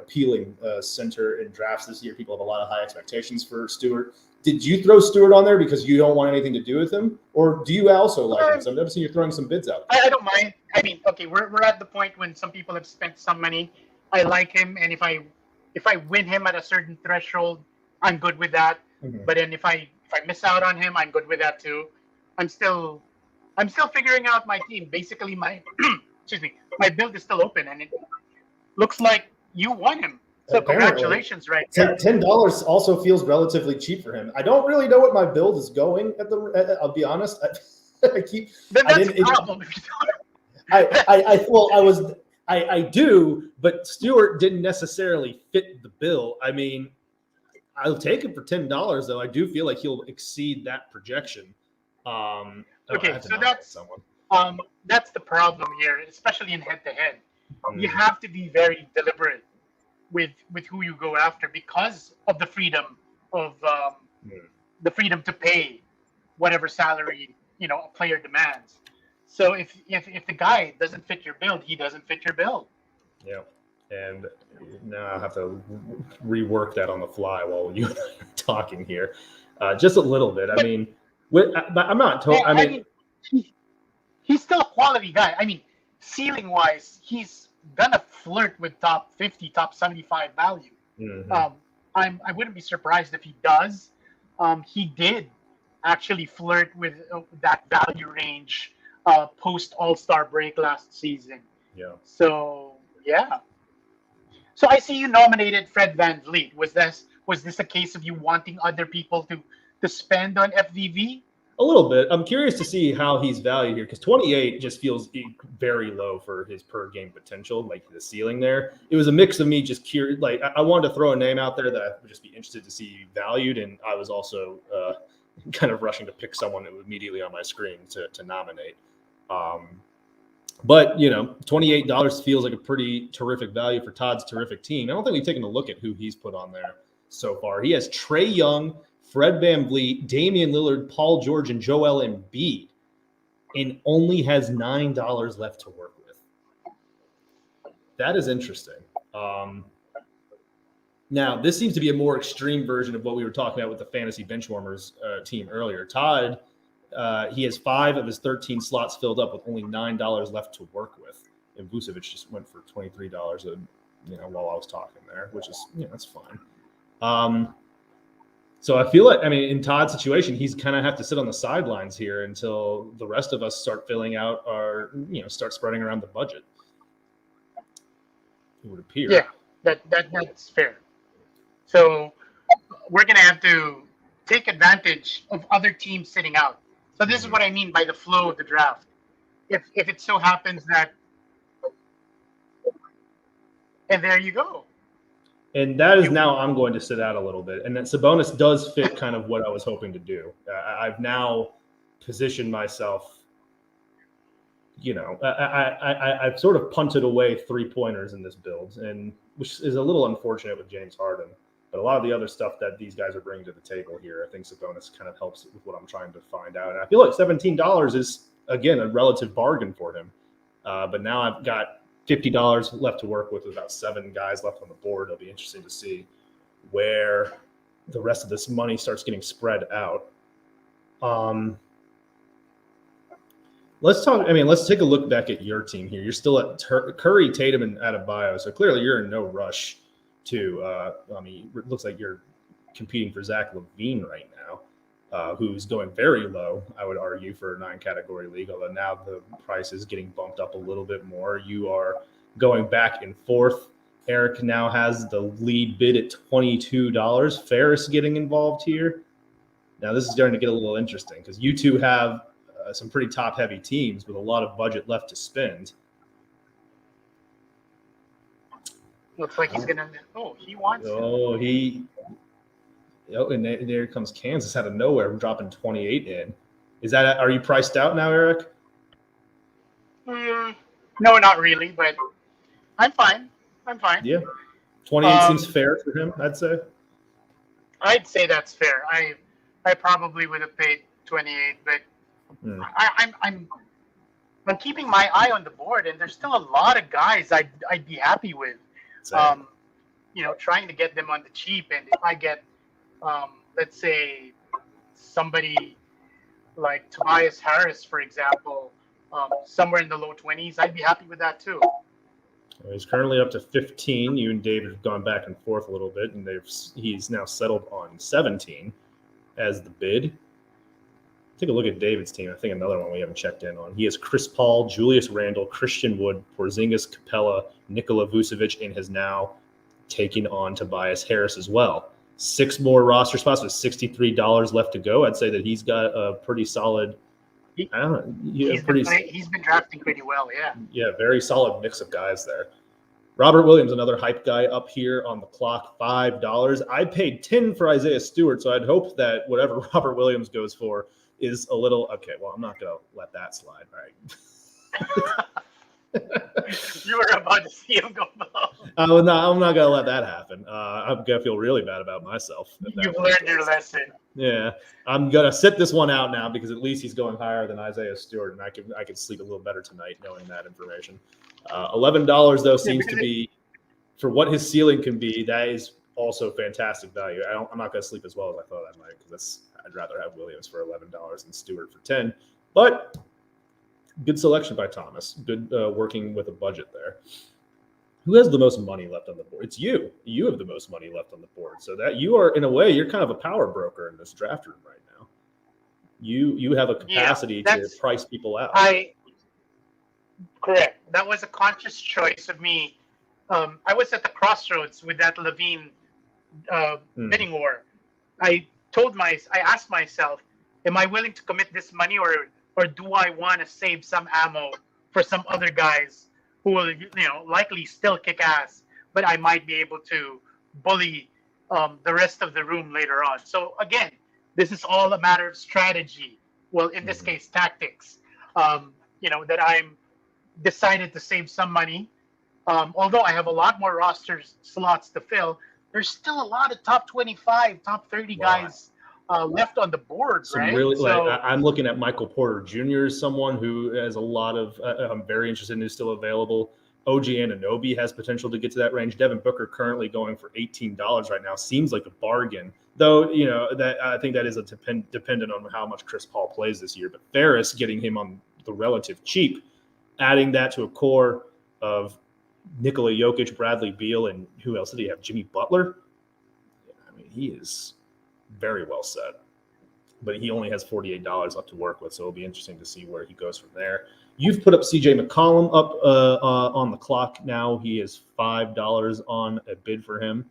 appealing center in drafts this year. People have a lot of high expectations for Stewart. Did you throw Stewart on there because you don't want anything to do with him, or do you also like him? So I've never seen you throwing some bids out. I don't mind. I mean, okay, we're at the point when some people have spent some money. I like him, and if I win him at a certain threshold, I'm good with that. But then if I miss out on him, I'm good with that too. I'm still figuring out my team. Basically, my my build is still open, and it looks like you won him. So apparently, congratulations, right? $10 also feels relatively cheap for him. I don't really know what my build is going at the. I'll be honest. I do, but Stewart didn't necessarily fit the bill. I mean, I'll take it for $10 though. I do feel like he'll exceed that projection. Okay, so that's the problem here, especially in head-to-head. You have to be very deliberate with who you go after because of the freedom of the freedom to pay whatever salary a player demands. So if the guy doesn't fit your build, he doesn't fit your build. Yeah, and now I have to rework that on the fly while you are talking here, just a little bit. But, but I'm not. He's still a quality guy. I mean, ceiling wise, he's gonna flirt with top 50, top 75 value. Mm-hmm. I wouldn't be surprised if he does. He did actually flirt with that value range post All-Star break last season. Yeah. So yeah. So I see you nominated Fred VanVleet. Was this a case of you wanting other people to spend on FVV? A little bit. I'm curious to see how he's valued here because 28 just feels very low for his per game potential, like the ceiling there. It was a mix of me just curious. Like I wanted to throw a name out there that I would just be interested to see valued, and I was also kind of rushing to pick someone that was immediately on my screen to nominate. But $28 feels like a pretty terrific value for Todd's terrific team. I don't think we've taken a look at who he's put on there so far. He has Trae Young, Fred VanVleet, Damian Lillard, Paul George, and Joel Embiid, and only has $9 left to work with. That is interesting. Now, this seems to be a more extreme version of what we were talking about with the fantasy benchwarmers team earlier. Todd, he has 5 of his 13 slots filled up with only $9 left to work with. And Vucevic just went for $23 while I was talking there, which is, that's fine. So I feel like, in Todd's situation, he's kind of have to sit on the sidelines here until the rest of us start filling out start spreading around the budget. It would appear. Yeah, that's fair. So we're going to have to take advantage of other teams sitting out. So this is what I mean by the flow of the draft. If it so happens that, and there you go. And that is now I'm going to sit out a little bit. And then Sabonis does fit kind of what I was hoping to do. I've now positioned myself, I've sort of punted away 3-pointers in this build, and which is a little unfortunate with James Harden. But a lot of the other stuff that these guys are bringing to the table here, I think Sabonis kind of helps with what I'm trying to find out. And I feel like $17 is, again, a relative bargain for him. But now I've got $50 left to work with about 7 guys left on the board. It'll be interesting to see where the rest of this money starts getting spread out. Let's take a look back at your team here. You're still at Curry, Tatum, and Adebayo. So clearly you're in no rush to, it looks like you're competing for Zach LaVine right now, who's going very low, I would argue, for a 9-category league, although now the price is getting bumped up a little bit more. You are going back and forth. Erik now has the lead bid at $22. Ferris getting involved here. Now this is starting to get a little interesting because you two have some pretty top-heavy teams with a lot of budget left to spend. Looks like he's gonna. Oh, he wants. Oh, and there comes Kansas out of nowhere, dropping 28 in. Are you priced out now, Erik? No, not really, but I'm fine. Yeah, 28 seems fair for him, I'd say. I'd say that's fair. I probably would have paid 28, but I'm keeping my eye on the board, and there's still a lot of guys I'd be happy with. Trying to get them on the cheap, and if I get let's say somebody like Tobias Harris, for example, somewhere in the low 20s, I'd be happy with that too. He's currently up to 15. You and David have gone back and forth a little bit, and he's now settled on 17 as the bid. Take a look at David's team. I think another one we haven't checked in on. He has Chris Paul, Julius Randle, Christian Wood, Porzingis, Capella, Nikola Vucevic, and has now taken on Tobias Harris as well. 6 more roster spots with $63 left to go. I'd say that he's got a pretty solid. He's been drafting pretty well, yeah. Yeah, very solid mix of guys there. Robert Williams, another hype guy up here on the clock, $5. I paid 10 for Isaiah Stewart, so I'd hope that whatever Robert Williams goes for is a little okay. Well, I'm not gonna let that slide. All right. You were about to see him go below. I'm not gonna let that happen. I'm gonna feel really bad about myself. You've learned your lesson. Yeah, I'm gonna sit this one out now because at least he's going higher than Isaiah Stewart, and I can sleep a little better tonight knowing that information. $11 though seems to be for what his ceiling can be. That is also fantastic value. I'm not gonna sleep as well as I thought I might because I'd rather have Williams for $11 than Stewart for 10. But good selection by Thomas. Good working with a budget there. Who has the most money left on the board? It's you. You have the most money left on the board. So that you are, in a way, you're kind of a power broker in this draft room right now. You have a capacity to price people out. Correct. That was a conscious choice of me. I was at the crossroads with that Levine bidding war. I asked myself, am I willing to commit this money or do I want to save some ammo for some other guys who will, likely still kick ass, but I might be able to bully the rest of the room later on. So again, this is all a matter of strategy. Well, in this case, tactics. That I'm decided to save some money. Although I have a lot more roster slots to fill, there's still a lot of top 25, top 30 guys left on the board, right? Really, I'm looking at Michael Porter Jr. as someone who has a lot of. I'm very interested in who's still available. OG Anunoby has potential to get to that range. Devin Booker currently going for $18 right now. Seems like a bargain, though. That I think that is dependent on how much Chris Paul plays this year. But Ferris getting him on the relative cheap, adding that to a core of Nikola Jokic, Bradley Beal, and who else did he have? Jimmy Butler. I mean, he is very well set, but he only has $48 left to work with, so it'll be interesting to see where he goes from there. You've put up CJ McCollum up on the clock now. He is $5 on a bid for him,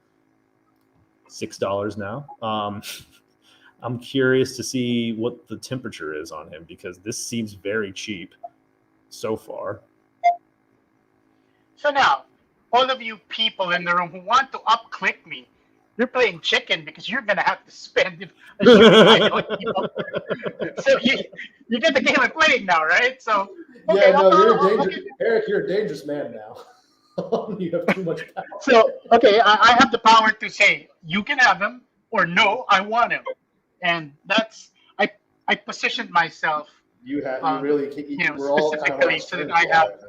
$6 now. I'm curious to see what the temperature is on him because this seems very cheap so far. So now, all of you people in the room who want to up-click me, you're playing chicken because you're going to have to spend So you get the game I'm playing now, right? So okay, you're Erik, you're a dangerous man now. You have too much power. So, okay, I have the power to say, you can have him, or no, I want him. And that's, I positioned myself. You really, we're all specifically so that I have.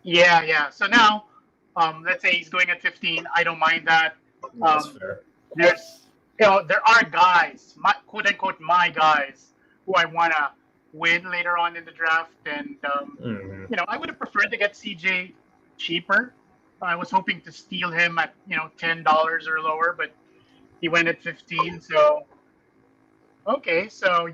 Yeah. So now, let's say he's going at 15. I don't mind that. That's fair. There are guys, quote unquote, my guys, who I want to win later on in the draft. And, I would have preferred to get CJ cheaper. I was hoping to steal him at, $10 or lower, but he went at 15. So, okay. So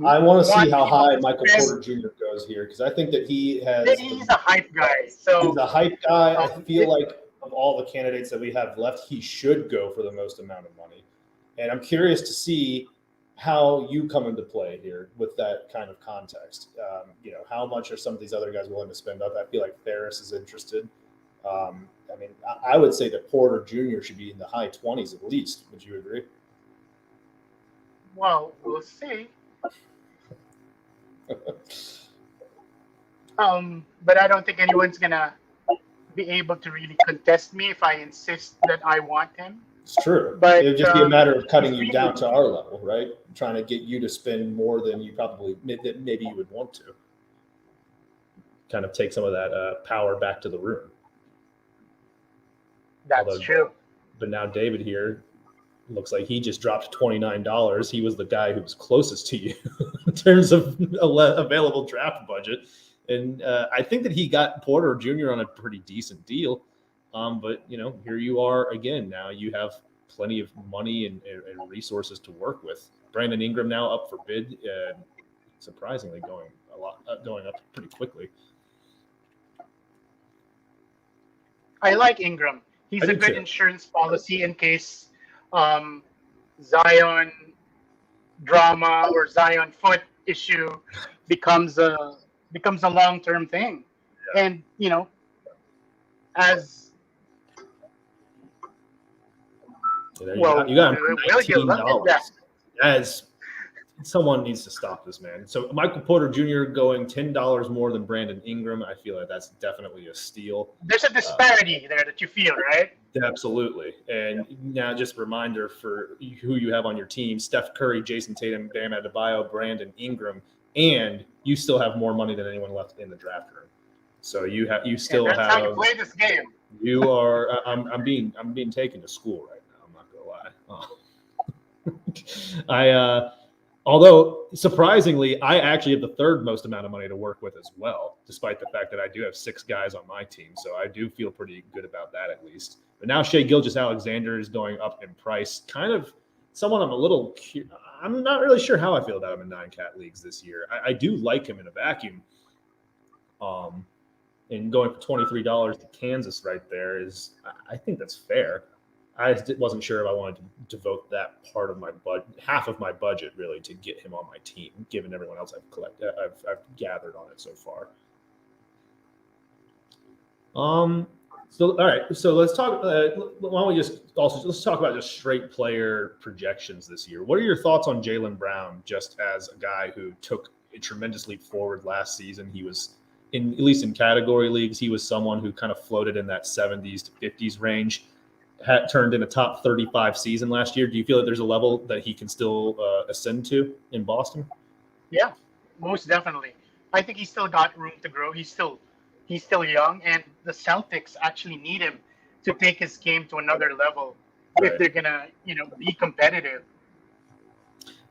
I want to see how high Michael Porter Jr. goes here because I think that he's a hype guy. So he's a hype guy. I feel like of all the candidates that we have left, he should go for the most amount of money. And I'm curious to see how you come into play here with that kind of context. How much are some of these other guys willing to spend up? I feel like Ferris is interested. I would say that Porter Jr. should be in the high 20s at least. Would you agree? Well, we'll see. But I don't think anyone's gonna be able to really contest me if I insist that I want him. It's true. But it would just be a matter of cutting you down to our level, right? Trying to get you to spend more than you probably maybe you would want to. Kind of take some of that power back to the room. That's true. But now David here looks like he just dropped $29. He was the guy who was closest to you in terms of available draft budget. And I think that he got Porter Jr. on a pretty decent deal. But, here you are again. Now you have plenty of money and resources to work with. Brandon Ingram now up for bid, surprisingly going up pretty quickly. I like Ingram. He's a good insurance policy in case Zion drama or Zion foot issue becomes a long-term thing. Yeah. And as well. You got him for $19. $19. As someone needs to stop this man. So Michael Porter Jr. going $10 more than Brandon Ingram. I feel like that's definitely a steal. There's a disparity there that you feel, right? Absolutely. And now just a reminder for who you have on your team: Steph Curry, Jason Tatum, Bam Adebayo, Brandon Ingram, and you still have more money than anyone left in the draft room. So that's how you play this game. You are. I'm being taken to school right now. I'm not gonna lie. Although surprisingly, I actually have the third most amount of money to work with as well, despite the fact that I do have 6 guys on my team. So I do feel pretty good about that at least. But now Shai Gilgeous-Alexander is going up in price. Kind of someone I'm not really sure how I feel about him in 9-cat leagues this year. I do like him in a vacuum. And going for $23 to Kansas right there I think that's fair. I wasn't sure if I wanted to devote that part of my half of my budget really to get him on my team, given everyone else I've gathered on it so far. So all right, so let's talk. Why don't we let's talk about just straight player projections this year. What are your thoughts on Jalen Brown, just as a guy who took a tremendous leap forward last season? He was at least in category leagues, he was someone who kind of floated in that 70s to 50s range. Had turned in a top 35 season last year. Do you feel that there's a level that he can still ascend to in Boston? Yeah, most definitely. I think he's still got room to grow. He's still young, and the Celtics actually need him to take his game to another level if they're gonna, be competitive.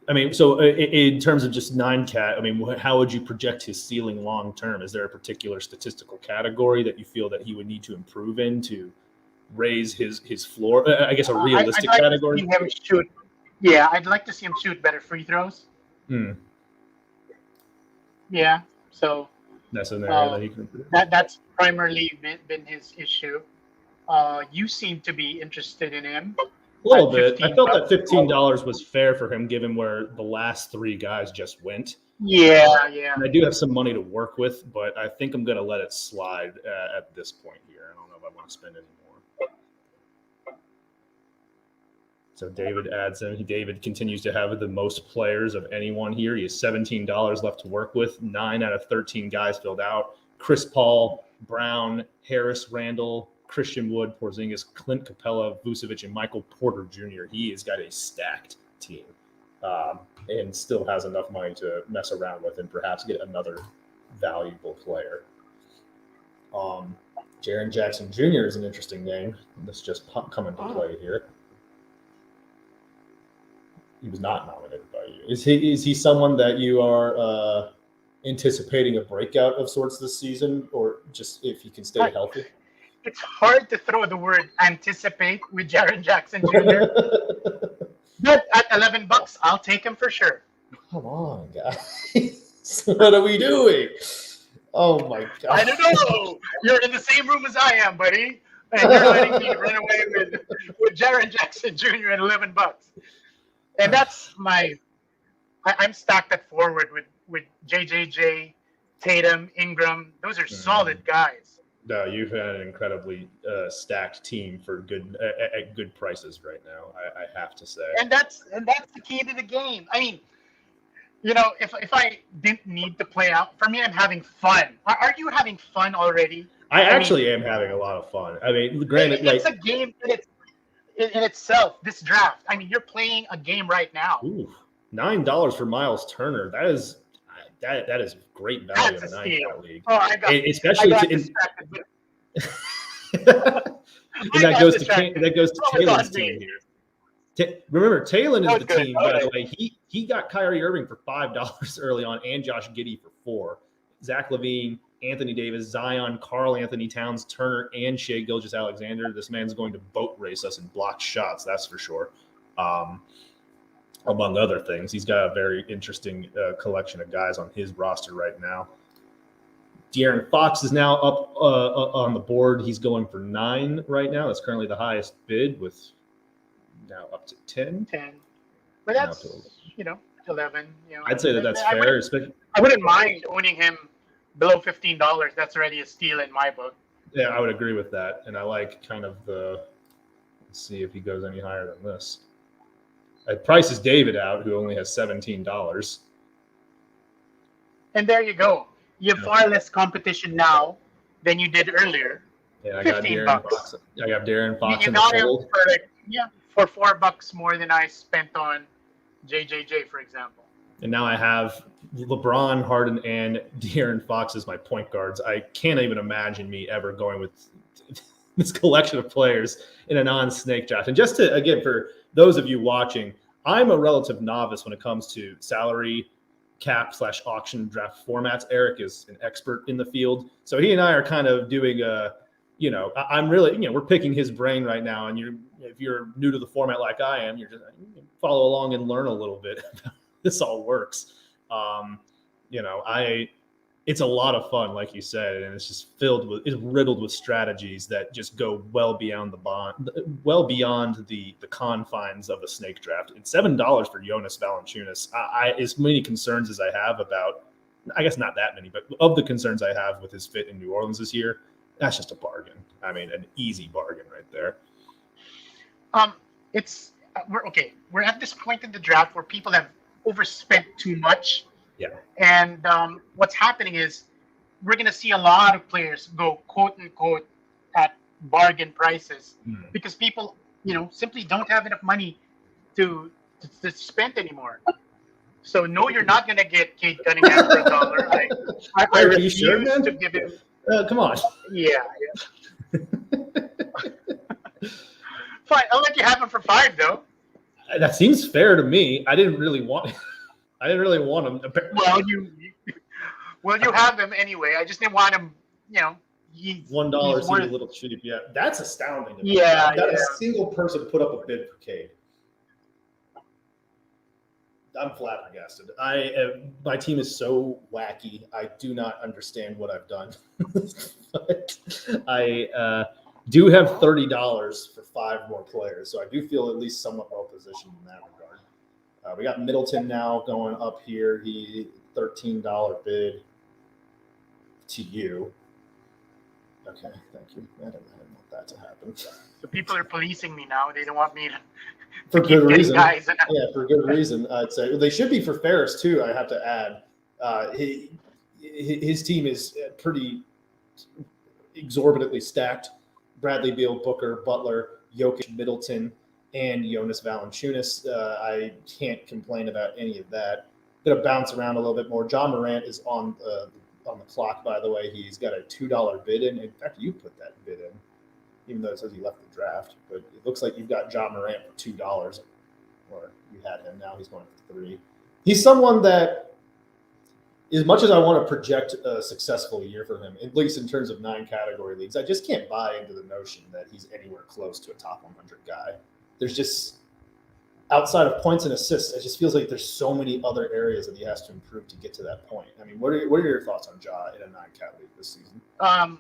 I mean, so in terms of just 9-cat, I mean, how would you project his ceiling long term? Is there a particular statistical category that you feel that he would need to improve in to raise his floor? I guess a realistic category. I'd like to see him shoot better free throws. Yeah, so that's an area that he can improve. That's primarily been his issue. You seem to be interested in him. A little bit. I felt that $15 was fair for him, given where the last 3 guys just went. Yeah. And I do have some money to work with, but I think I'm going to let it slide at this point here. I don't know if I want to spend any more. So David adds in. David continues to have the most players of anyone here. He has $17 left to work with. 9 out of 13 guys filled out. Chris Paul, Brown, Harris, Randle, Christian Wood, Porzingis, Clint Capella, Vucevic, and Michael Porter Jr. He has got a stacked team and still has enough money to mess around with and perhaps get another valuable player. Jaren Jackson Jr. is an interesting name. This just come into play here. He was not nominated by you. Is he someone that you are anticipating a breakout of sorts this season, or just if he can stay healthy? It's hard to throw the word anticipate with Jaren Jackson Jr. But at $11, I'll take him for sure. Come on, guys. What are we doing? Oh my God. I don't know. You're in the same room as I am, buddy. And you're letting me run away with Jaren Jackson Jr. at $11. And that's I'm stacked at forward with JJJ, Tatum, Ingram. Those are solid guys. No, you've had an incredibly stacked team for at good prices right now. I have to say. And that's the key to the game. I mean, if I didn't need to play out, for me, I'm having fun. Are you having fun already? I actually am having a lot of fun. I mean, granted, it's a game in itself. This draft. I mean, you're playing a game right now. Ooh, $9 for Miles Turner. That is great value in a 9-cat league. Oh, I got distracted. And that goes to Taylor's team here. Remember, Taylor is the team, by the way. He got Kyrie Irving for $5 early on and Josh Giddey for $4. Zach LaVine, Anthony Davis, Zion, Karl Anthony Towns, Turner, and Shai Gilgeous-Alexander. This man's going to boat race us and block shots, that's for sure. Among other things, he's got a very interesting collection of guys on his roster right now. Darren Fox is now up on the board. He's going for 9 right now. That's currently the highest bid, with now up to 10. 10. But that's, 11. I'd say that's fair. I wouldn't mind owning him below $15. That's already a steal in my book. Yeah, I would agree with that. And I like kind of let's see if he goes any higher than this. Price is David out, who only has $17. And there you go. You have far less competition now than you did earlier. Yeah, I got $15. Darren Fox. I got Darren Fox You in the got him fold. for $4 more than I spent on JJJ, for example. And now I have LeBron, Harden, and De'Aaron Fox as my point guards. I can't even imagine me ever going with this collection of players in a non-snake draft. And just to, again, for those of you watching, I'm a relative novice when it comes to salary cap / auction draft formats. Erik is an expert in the field. So he and I are kind of doing I'm really, we're picking his brain right now. And if you're new to the format like I am, you're just follow along and learn a little bit about how this all works. It's a lot of fun, like you said, and it's just it's riddled with strategies that just go well beyond the confines of a snake draft. It's $7 for Jonas Valanciunas. As many concerns as I have about, I guess not that many, but of the concerns I have with his fit in New Orleans this year, that's just a bargain. I mean, an easy bargain right there. We're at this point in the draft where people have overspent too much. Yeah. And what's happening is we're going to see a lot of players go quote unquote at bargain prices because people, simply don't have enough money to spend anymore. So no, you're not going to get Cade Cunningham for $1. I refuse to give him. Come on. Yeah. Fine, I'll let you have him for $5 though. That seems fair to me. I didn't really want him. Well, you have him anyway. I just didn't want him. He's $1 seems a little cheap. Yeah, that's astounding. Yeah, that a single person put up a bid for Cade. I'm flabbergasted. My team is so wacky. I do not understand what I've done. But I do have $30 for 5 more players, so I do feel at least somewhat well positioned in that regard. We got Middleton now going up here. He $13 bid to you. Okay, thank you. I didn't want that to happen. So people are policing me now. They don't want me to for good reason. Guys. Yeah, for good reason. I'd say they should be for Ferris too. I have to add, his team is pretty exorbitantly stacked. Bradley Beal, Booker, Butler, Jokic, Middleton, and Jonas Valanciunas. I can't complain about any of that. Going to bounce around a little bit more. John Morant is on the clock, by the way. He's got a $2 bid in. In fact, you put that bid in, even though it says he left the draft. But it looks like you've got John Morant for $2, or you had him. Now he's going for $3. He's someone that, as much as I want to project a successful year for him, at least in terms of 9 category leagues, I just can't buy into the notion that he's anywhere close to a top 100 guy. There's just, outside of points and assists, it just feels like there's so many other areas that he has to improve to get to that point. I mean, what are your thoughts on Ja in a 9-cat league this season? I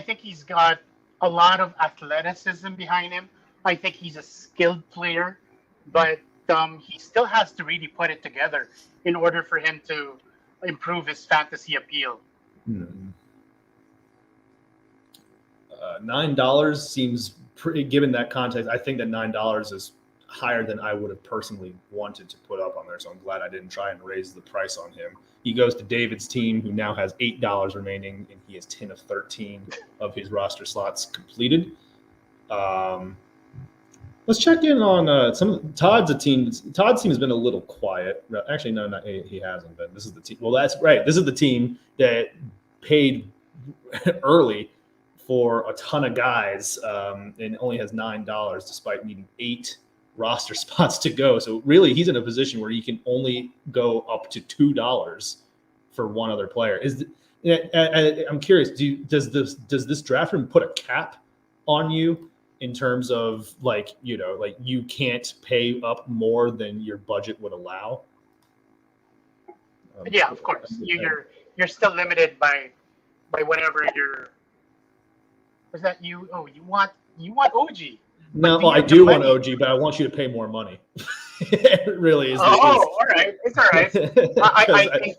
think he's got a lot of athleticism behind him. I think he's a skilled player, but he still has to really put it together in order for him to improve his fantasy appeal. $9 seems pretty, given that context. I think that $9 is higher than I would have personally wanted to put up on there. So I'm glad I didn't try and raise the price on him. He goes to David's team, who now has $8 remaining, and he has 10 of 13 of his roster slots completed. Let's check in on some of Todd's team. Todd's team has been a little quiet. Actually, no, he hasn't been. This is the team. Well, that's right. This is the team that paid early for a ton of guys and only has $9 despite needing 8 roster spots to go. So really, he's in a position where he can only go up to $2 for one other player. I'm curious, does this draft room put a cap on you in terms of like you can't pay up more than your budget would allow? Yeah, of course. You're still limited by whatever your. Was that you? Oh, you want OG? No, well, I do want OG, but I want you to pay more money. It really is. All right. It's all right. I think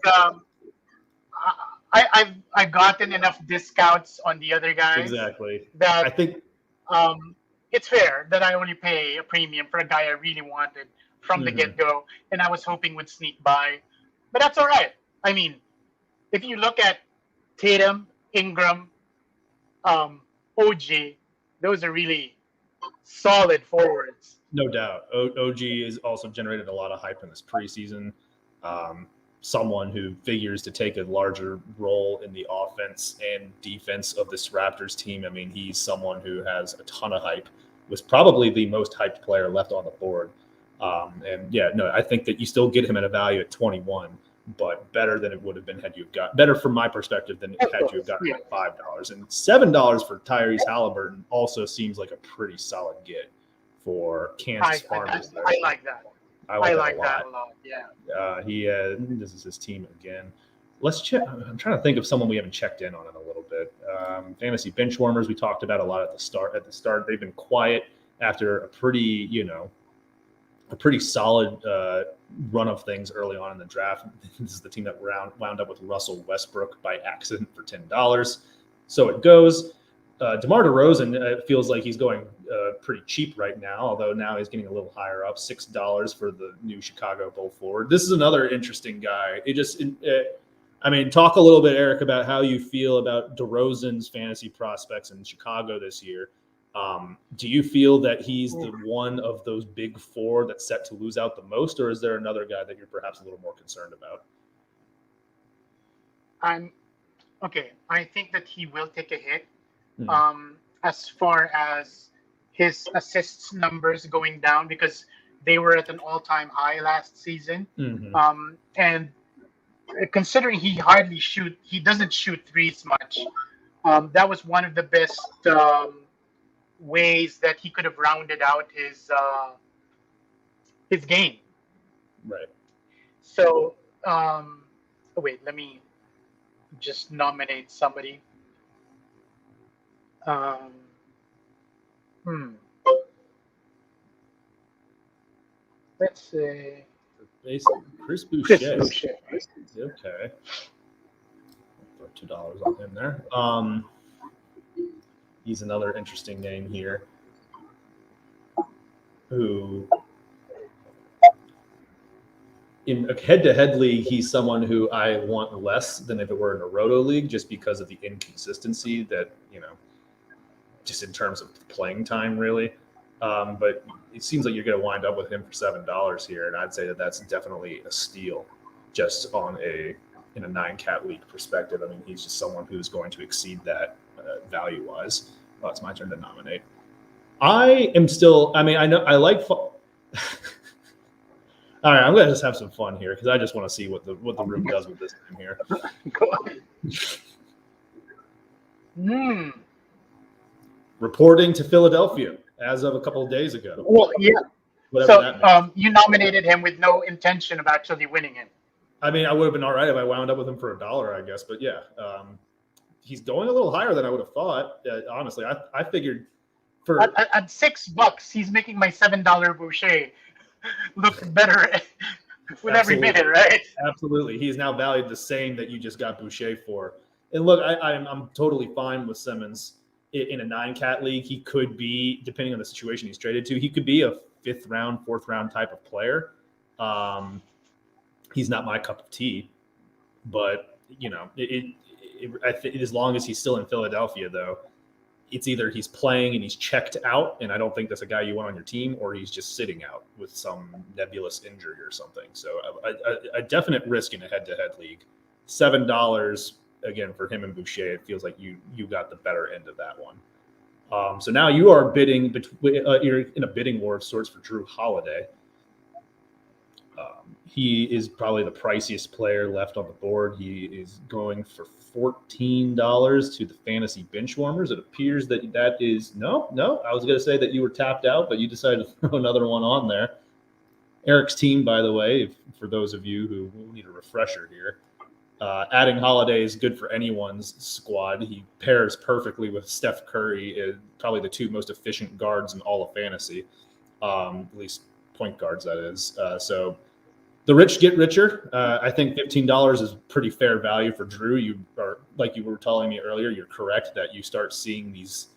I've gotten enough discounts on the other guys Exactly. I that think. it's fair that I only pay a premium for a guy I really wanted from the Mhm. get go, and I was hoping would sneak by. But that's all right. I mean, if you look at Tatum, Ingram, OG, those are really solid forwards. No doubt. OG has also generated a lot of hype in this preseason. Um, Someone who figures to take a larger role in the offense and defense of this Raptors team. I mean, he's someone who has a ton of hype, was probably the most hyped player left on the board. And yeah, no, I think that you still get him at a value at 21, but better than it would have been had you have got better from my perspective than Of had you have course, gotten yeah. at $5 and $7 for Tyrese Halliburton also seems like a pretty solid get for Kansas farmers. I like that. I I like like that a lot. Yeah. This is his team again. Let's check. I'm trying to think of someone we haven't checked in on in a little bit. Fantasy bench warmers we talked about a lot at the start. They've been quiet after a pretty solid run of things early on in the draft. This is the team that wound up with Russell Westbrook by accident for $10. So it goes. DeMar DeRozan feels like he's going pretty cheap right now, although now he's getting a little higher up, $6 for the new Chicago Bull forward. This is another interesting guy. Talk a little bit, Erik, about how you feel about DeRozan's fantasy prospects in Chicago this year. Do you feel that he's the one of those big four that's set to lose out the most, or is there another guy that you're perhaps a little more concerned about? I think that he will take a hit. Hmm. As far as his assists numbers going down because they were at an all-time high last season. Mm-hmm. And considering he doesn't shoot threes much. That was one of the best ways that he could have rounded out his game. Right. So, wait, let me just nominate somebody. Let's say Basically, Chris Boucher. Boucher. Okay. Throw $2 on him there. He's another interesting name here. Who, in a head-to-head league, he's someone who I want less than if it were in a roto league, just because of the inconsistency that just in terms of playing time, really. But it seems like you're going to wind up with him for $7 here, and I'd say that that's definitely a steal, just in a 9-cat league perspective. I mean, he's just someone who's going to exceed that value-wise. Well, it's my turn to nominate. I am still. I mean, I know I like. All right, I'm going to just have some fun here because I just want to see what the room does with this team here. Go ahead. Reporting to Philadelphia as of a couple of days ago. Well, yeah. Whatever that means. You nominated him with no intention of actually winning him. I mean, I would have been all right if I wound up with him for $1, I guess. But yeah, he's going a little higher than I would have thought. Honestly, I figured for at $6, he's making my $7 Boucher look better with every minute, right? Absolutely, he's now valued the same that you just got Boucher for. And look, I'm totally fine with Simmons in a 9-cat league. He could be, depending on the situation he's traded to, he could be a 5th round, 4th round type of player. He's not my cup of tea, but I think as long as he's still in Philadelphia, though, it's either he's playing and he's checked out, and I don't think that's a guy you want on your team, or he's just sitting out with some nebulous injury or something. So a definite risk in a head-to-head league. $7 again for him and Boucher. It feels like you got the better end of that one. So now you are bidding you're in a bidding war of sorts for Drew Holiday. He is probably the priciest player left on the board. He is going for $14 to the fantasy bench warmers. It appears that is no. I was going to say that you were tapped out, but you decided to throw another one on there. Erik's team, by the way, for those of you who need a refresher here, adding Holiday is good for anyone's squad. He pairs perfectly with Steph Curry, probably the two most efficient guards in all of fantasy, at least point guards, that is. So The rich get richer. I think $15 is pretty fair value for Drew. You are, like you were telling me earlier, you're correct that you start seeing these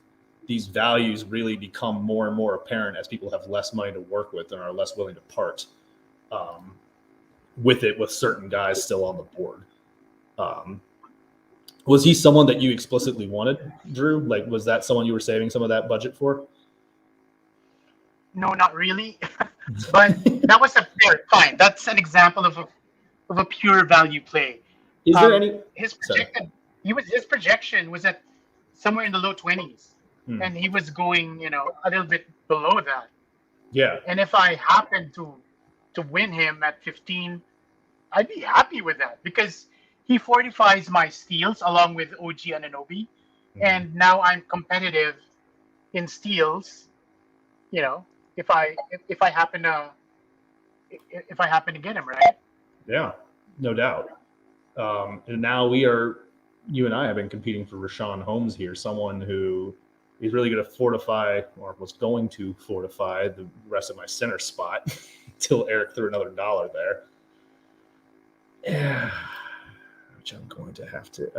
values really become more and more apparent as people have less money to work with and are less willing to part with it, with certain guys still on the board. Was he someone that you explicitly wanted, Drew? Like, was that someone you were saving some of that budget for? No, not really. But that was fine. That's an example of a pure value play. Is there any his projection was at somewhere in the low 20s, and he was going, a little bit below that. Yeah. And if I happened to win him at 15, I'd be happy with that because he fortifies my steals along with OG Anunoby, and now I'm competitive in steals. If I happen to get him, right? Yeah, no doubt. And now you and I have been competing for Rashaan Holmes here, someone who is really going to fortify, or was going to fortify, the rest of my center spot until Erik threw another dollar there. Yeah, which I'm going to have to.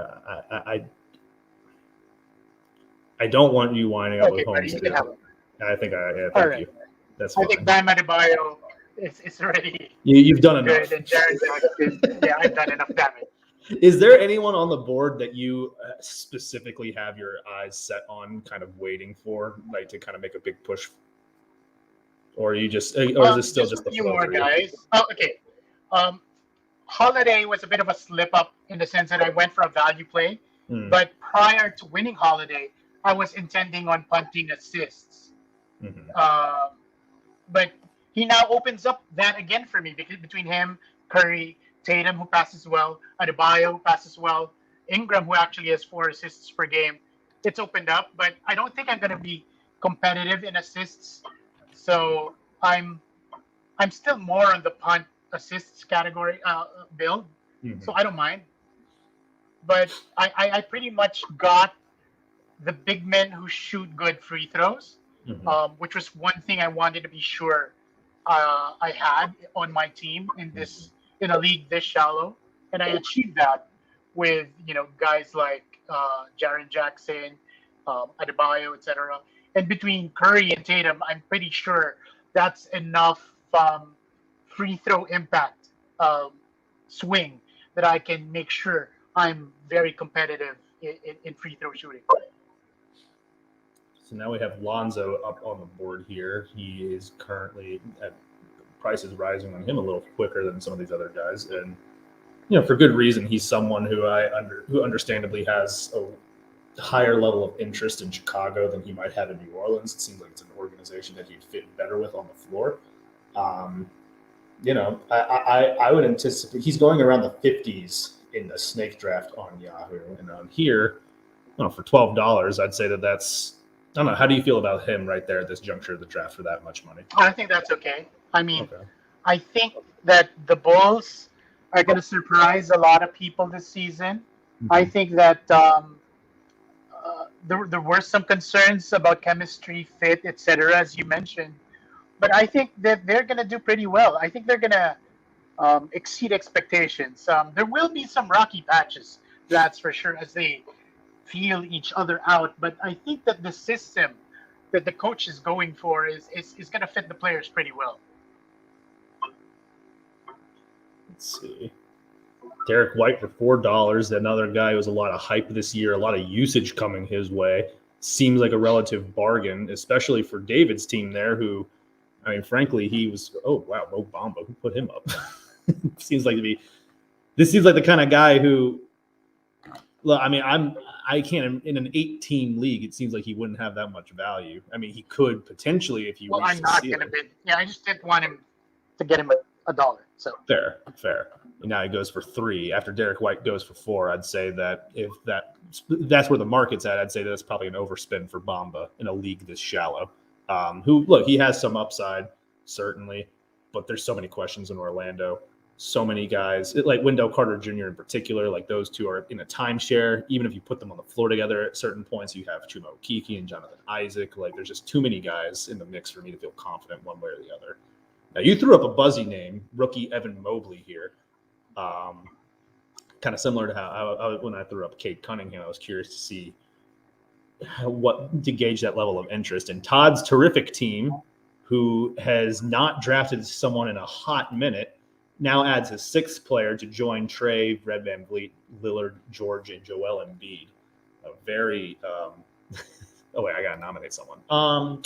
I don't want you winding up with Holmes. I think thank you. That's fine. I think Bam Adebayo is already. You've done enough. And I've done enough damage. Is there anyone on the board that you specifically have your eyes set on, kind of waiting for, like to kind of make a big push? Or is it still just a few more guys? Oh, okay. Holiday was a bit of a slip up in the sense that I went for a value play, but prior to winning Holiday, I was intending on punting assists. But he now opens up that again for me because between him, Curry, Tatum, who passes well, Adebayo, who passes well, Ingram, who actually has 4 assists per game, it's opened up. But I don't think I'm going to be competitive in assists, so I'm still more on the punt assists category build, so I don't mind. But I pretty much got the big men who shoot good free throws, which was one thing I wanted to be sure I had on my team in a league this shallow, and I achieved that with guys like Jaren Jackson, Adebayo, etc. And between Curry and Tatum, I'm pretty sure that's enough free throw impact swing that I can make sure I'm very competitive in free throw shooting. So now we have Lonzo up on the board here. He is currently at price is rising on him a little quicker than some of these other guys, and for good reason. He's someone who who understandably has a higher level of interest in Chicago than he might have in New Orleans. It seems like it's an organization that he'd fit better with on the floor. I would anticipate he's going around the 50s in the snake draft on Yahoo, and on here, for $12, I'd say that's. I don't know. How do you feel about him right there at this juncture of the draft for that much money? I think that's okay. I mean, I think that the Bulls are going to surprise a lot of people this season. I think that there were some concerns about chemistry, fit, etc., as you mentioned. But I think that they're going to do pretty well. I think they're going to exceed expectations. There will be some rocky patches, that's for sure, as they feel each other out. But I think that the system that the coach is going for is going to fit the players pretty well. Let's see. Derek White for $4. Another guy who has a lot of hype this year, a lot of usage coming his way. Seems like a relative bargain, especially for David's team there, who, I mean, frankly, he was, Mo Bamba, who put him up? This seems like the kind of guy who, I mean, I can't, in an 8-team league, it seems like he wouldn't have that much value. I mean, he could potentially if you. Well, I'm not going to bid. Yeah, I just didn't want him to get him $1. So fair. And now he goes for $3. After Derek White goes for $4, I'd say that if that's where the market's at, I'd say that's probably an overspend for Bamba in a league this shallow. He has some upside, certainly, but there's so many questions in Orlando. So many guys, like Wendell Carter Jr. in particular, like those two are in a timeshare. Even if you put them on the floor together at certain points, you have Chuma Okeke and Jonathan Isaac. Like there's just too many guys in the mix for me to feel confident one way or the other. Now, you threw up a buzzy name, rookie Evan Mobley here. Kind of similar to how when I threw up Kate Cunningham, I was curious to see to gauge that level of interest. And Todd's terrific team, who has not drafted someone in a hot minute, now adds his sixth player to join Trey, Red Van Vliet, Lillard, George, and Joel Embiid. A very oh wait, I gotta nominate someone.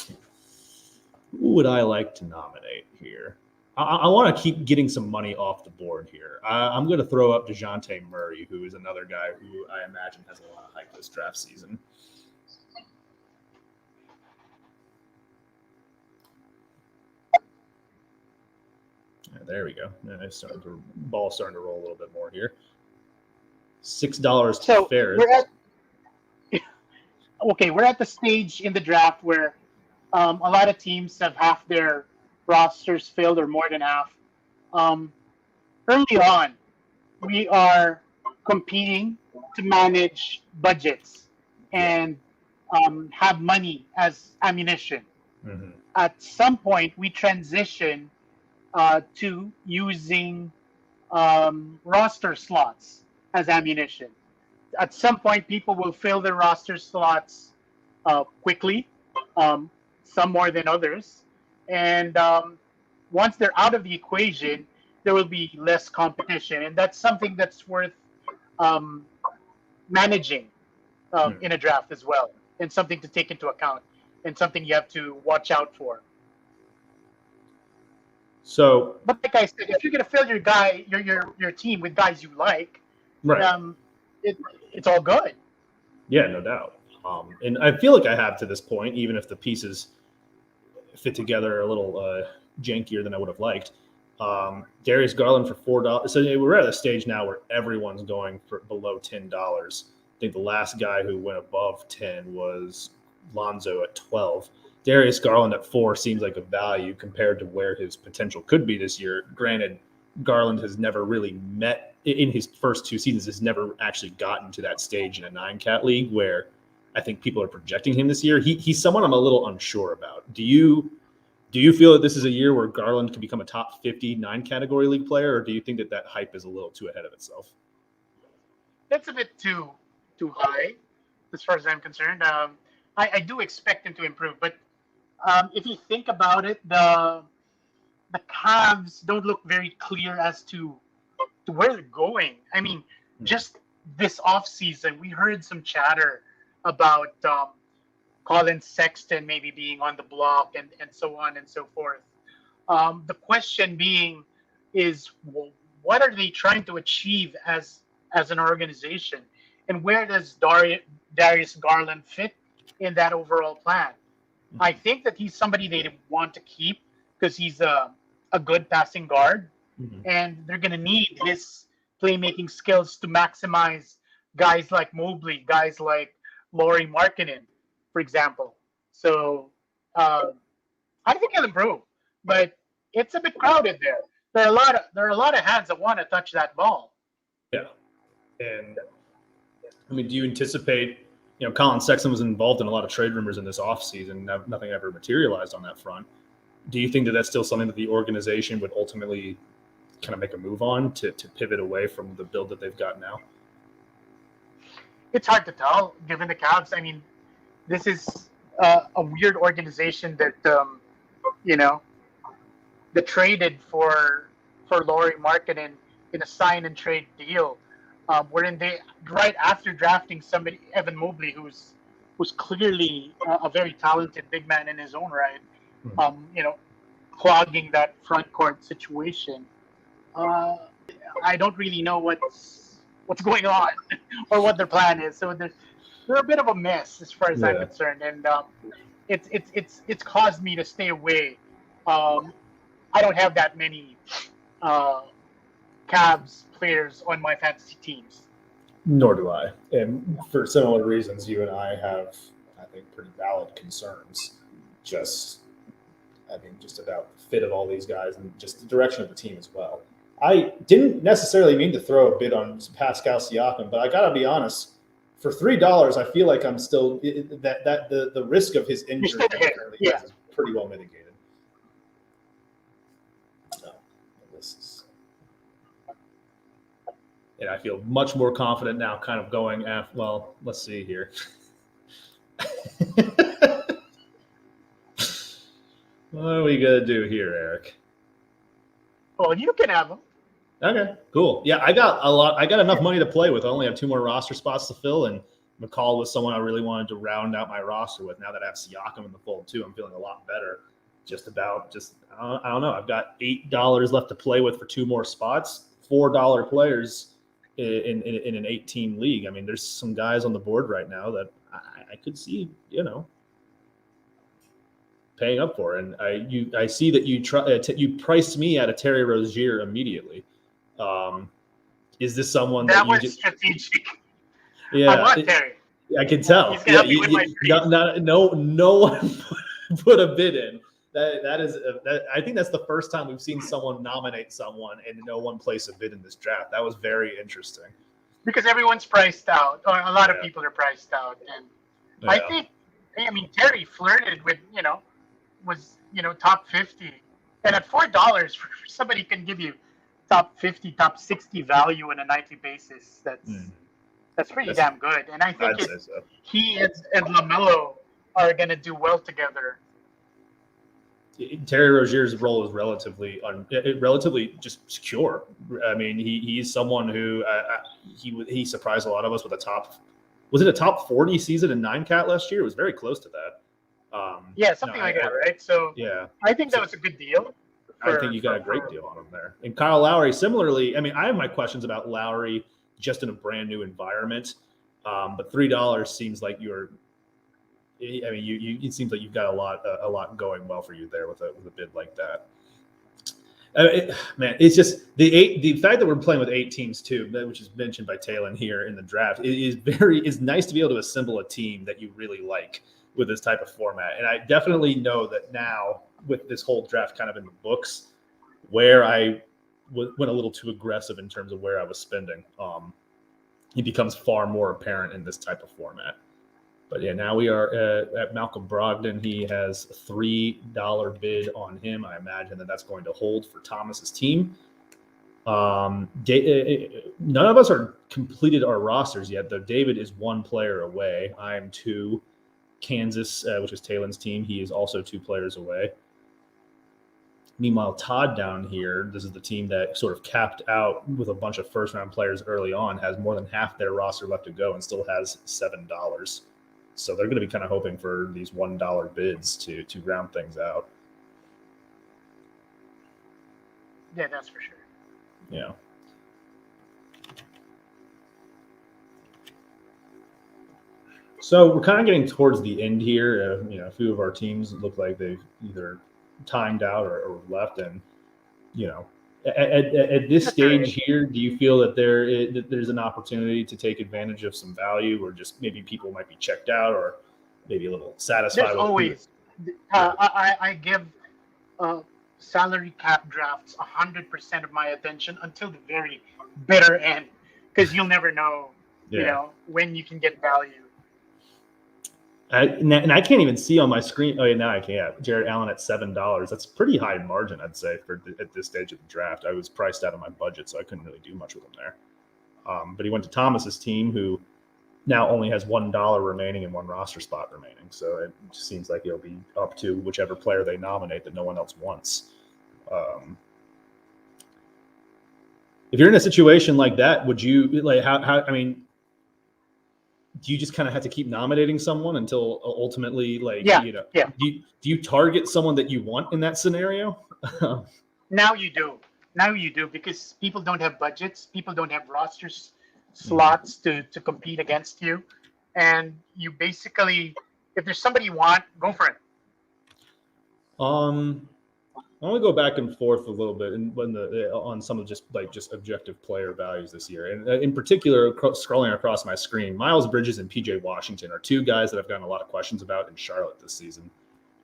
Who would I like to nominate here? I want to keep getting some money off the board here. I'm going to throw up DeJounte Murray, who is another guy who I imagine has a lot of hype this draft season. There we go. Ball's starting to roll a little bit more here. $6 So fair. We're at the stage in the draft where a lot of teams have half their rosters filled or more than half. Early on, we are competing to manage budgets and have money as ammunition. Mm-hmm. At some point, we transition to using roster slots as ammunition. At some point, people will fill their roster slots quickly, some more than others. And once they're out of the equation, there will be less competition. And that's something that's worth managing in a draft as well, and something to take into account, and something you have to watch out for. So, but like I said, if you're going to fill your team with guys you like, right. It's all good. Yeah, no doubt. And I feel like I have to this point, even if the pieces fit together a little jankier than I would have liked. Darius Garland for $4. So we're at a stage now where everyone's going for below $10. I think the last guy who went above 10 was Lonzo at 12. Darius Garland at 4 seems like a value compared to where his potential could be this year. Granted, Garland has never really met in his first two seasons, has never actually gotten to that stage in a 9-cat league where I think people are projecting him this year. He's someone I'm a little unsure about. Do you feel that this is a year where Garland can become a top 50 9-category league player, or do you think that hype is a little too ahead of itself? That's a bit too high, as far as I'm concerned. I do expect him to improve, but if you think about it, the Cavs don't look very clear as to where they're going. I mean, just this offseason, we heard some chatter about Colin Sexton maybe being on the block and so on and so forth. The question being is, what are they trying to achieve as an organization? And where does Darius Garland fit in that overall plan? I think that he's somebody they want to keep because he's a good passing guard, and they're going to need his playmaking skills to maximize guys like Mobley, guys like Lowry Markkinen, for example. So I think he'll improve, but it's a bit crowded there. There are a lot of hands that want to touch that ball. Yeah, and I mean, do you anticipate? Colin Sexton was involved in a lot of trade rumors in this offseason. Nothing ever materialized on that front. Do you think that that's still something that the organization would ultimately kind of make a move on to pivot away from the build that they've got now? It's hard to tell, given the Cavs. I mean, this is a weird organization that, that traded for Lowry Markkinen in a sign and trade deal. Wherein they, right after drafting somebody, Evan Mobley, who's clearly a very talented big man in his own right, clogging that front court situation. I don't really know what's going on or what their plan is. So they're a bit of a mess as far as I'm concerned, and it's caused me to stay away. I don't have that many Cavs players on my fantasy teams. Nor do I. And for similar reasons, you and I have, I think, pretty valid concerns. Just about the fit of all these guys and just the direction of the team as well. I didn't necessarily mean to throw a bid on Pascal Siakam, but I got to be honest, for $3, I feel like I'm still the risk of his injury is pretty well mitigated. this. And I feel much more confident now, kind of going after. Well, let's see here. What are we gonna do here, Erik? Well, you can have them. Okay, cool. Yeah, I got enough money to play with. I only have 2 more roster spots to fill, and McCall was someone I really wanted to round out my roster with. Now that I have Siakam in the fold too, I'm feeling a lot better. I don't know. I've got $8 left to play with for 2 more spots. $4 players in an 8-team league. I mean, there's some guys on the board right now that I could see, paying up for. And I see that you priced me at a Terry Rozier immediatly. Is this someone that was strategic? Yeah, I want Terry. I can tell. No one put a bid in. I think that's the first time we've seen someone nominate someone and no one place a bid in this draft. That was very interesting. Because everyone's priced out, or a lot of people are priced out, and I mean Terry flirted with was top 50, and at $4 somebody can give you top 50, top 60 value on a nightly basis. That's pretty damn good, and I think he and LaMelo are going to do well together. Terry Rozier's role is relatively just secure. I mean, he's someone who he surprised a lot of us with a top 40 season in 9-cat last year? It was very close to that. Something like that, right? So yeah, I think that was a good deal. I think you got a great deal on him there. And Kyle Lowry, similarly, I mean, I have my questions about Lowry just in a brand new environment, but $3 seems like it seems like you've got a lot going well for you there with a bid like that. It's just the fact that we're playing with 8 teams too, which is mentioned by Talon here in the draft, is nice to be able to assemble a team that you really like with this type of format. And I definitely know that now with this whole draft kind of in the books, where I went a little too aggressive in terms of where I was spending, it becomes far more apparent in this type of format. But yeah, now we are at Malcolm Brogdon. He has a $3 bid on him. I imagine that's going to hold for Thomas's team. None of us are completed our rosters yet, though. David is 1 player away. I am 2. Kansas, which is Talon's team, he is also 2 players away. Meanwhile, Todd down here, this is the team that sort of capped out with a bunch of first-round players early on, has more than half their roster left to go and still has $7. So they're going to be kind of hoping for these $1 bids to round things out. Yeah, that's for sure. Yeah. So we're kind of getting towards the end here. A few of our teams look like they've either timed out or left. And, at this stage here, do you feel that there's an opportunity to take advantage of some value, or just maybe people might be checked out or maybe a little satisfied? There's always. I give salary cap drafts 100% of my attention until the very bitter end, because you'll never know, when you can get value. And I can't even see on my screen. Oh, yeah, now I can. Jared Allen at $7. That's a pretty high margin, I'd say, at this stage of the draft. I was priced out of my budget, so I couldn't really do much with him there. But he went to Thomas's team, who now only has $1 remaining and 1 roster spot remaining. So it just seems like it'll be up to whichever player they nominate that no one else wants. If you're in a situation like that, would you do you just kind of have to keep nominating someone until ultimately, do you target someone that you want in that scenario? Now you do, because people don't have budgets. People don't have rosters slots to compete against you. And you basically, if there's somebody you want, go for it. I want to go back and forth a little bit on some of just objective player values this year. And in particular, scrolling across my screen, Miles Bridges and PJ Washington are 2 guys that I've gotten a lot of questions about in Charlotte this season.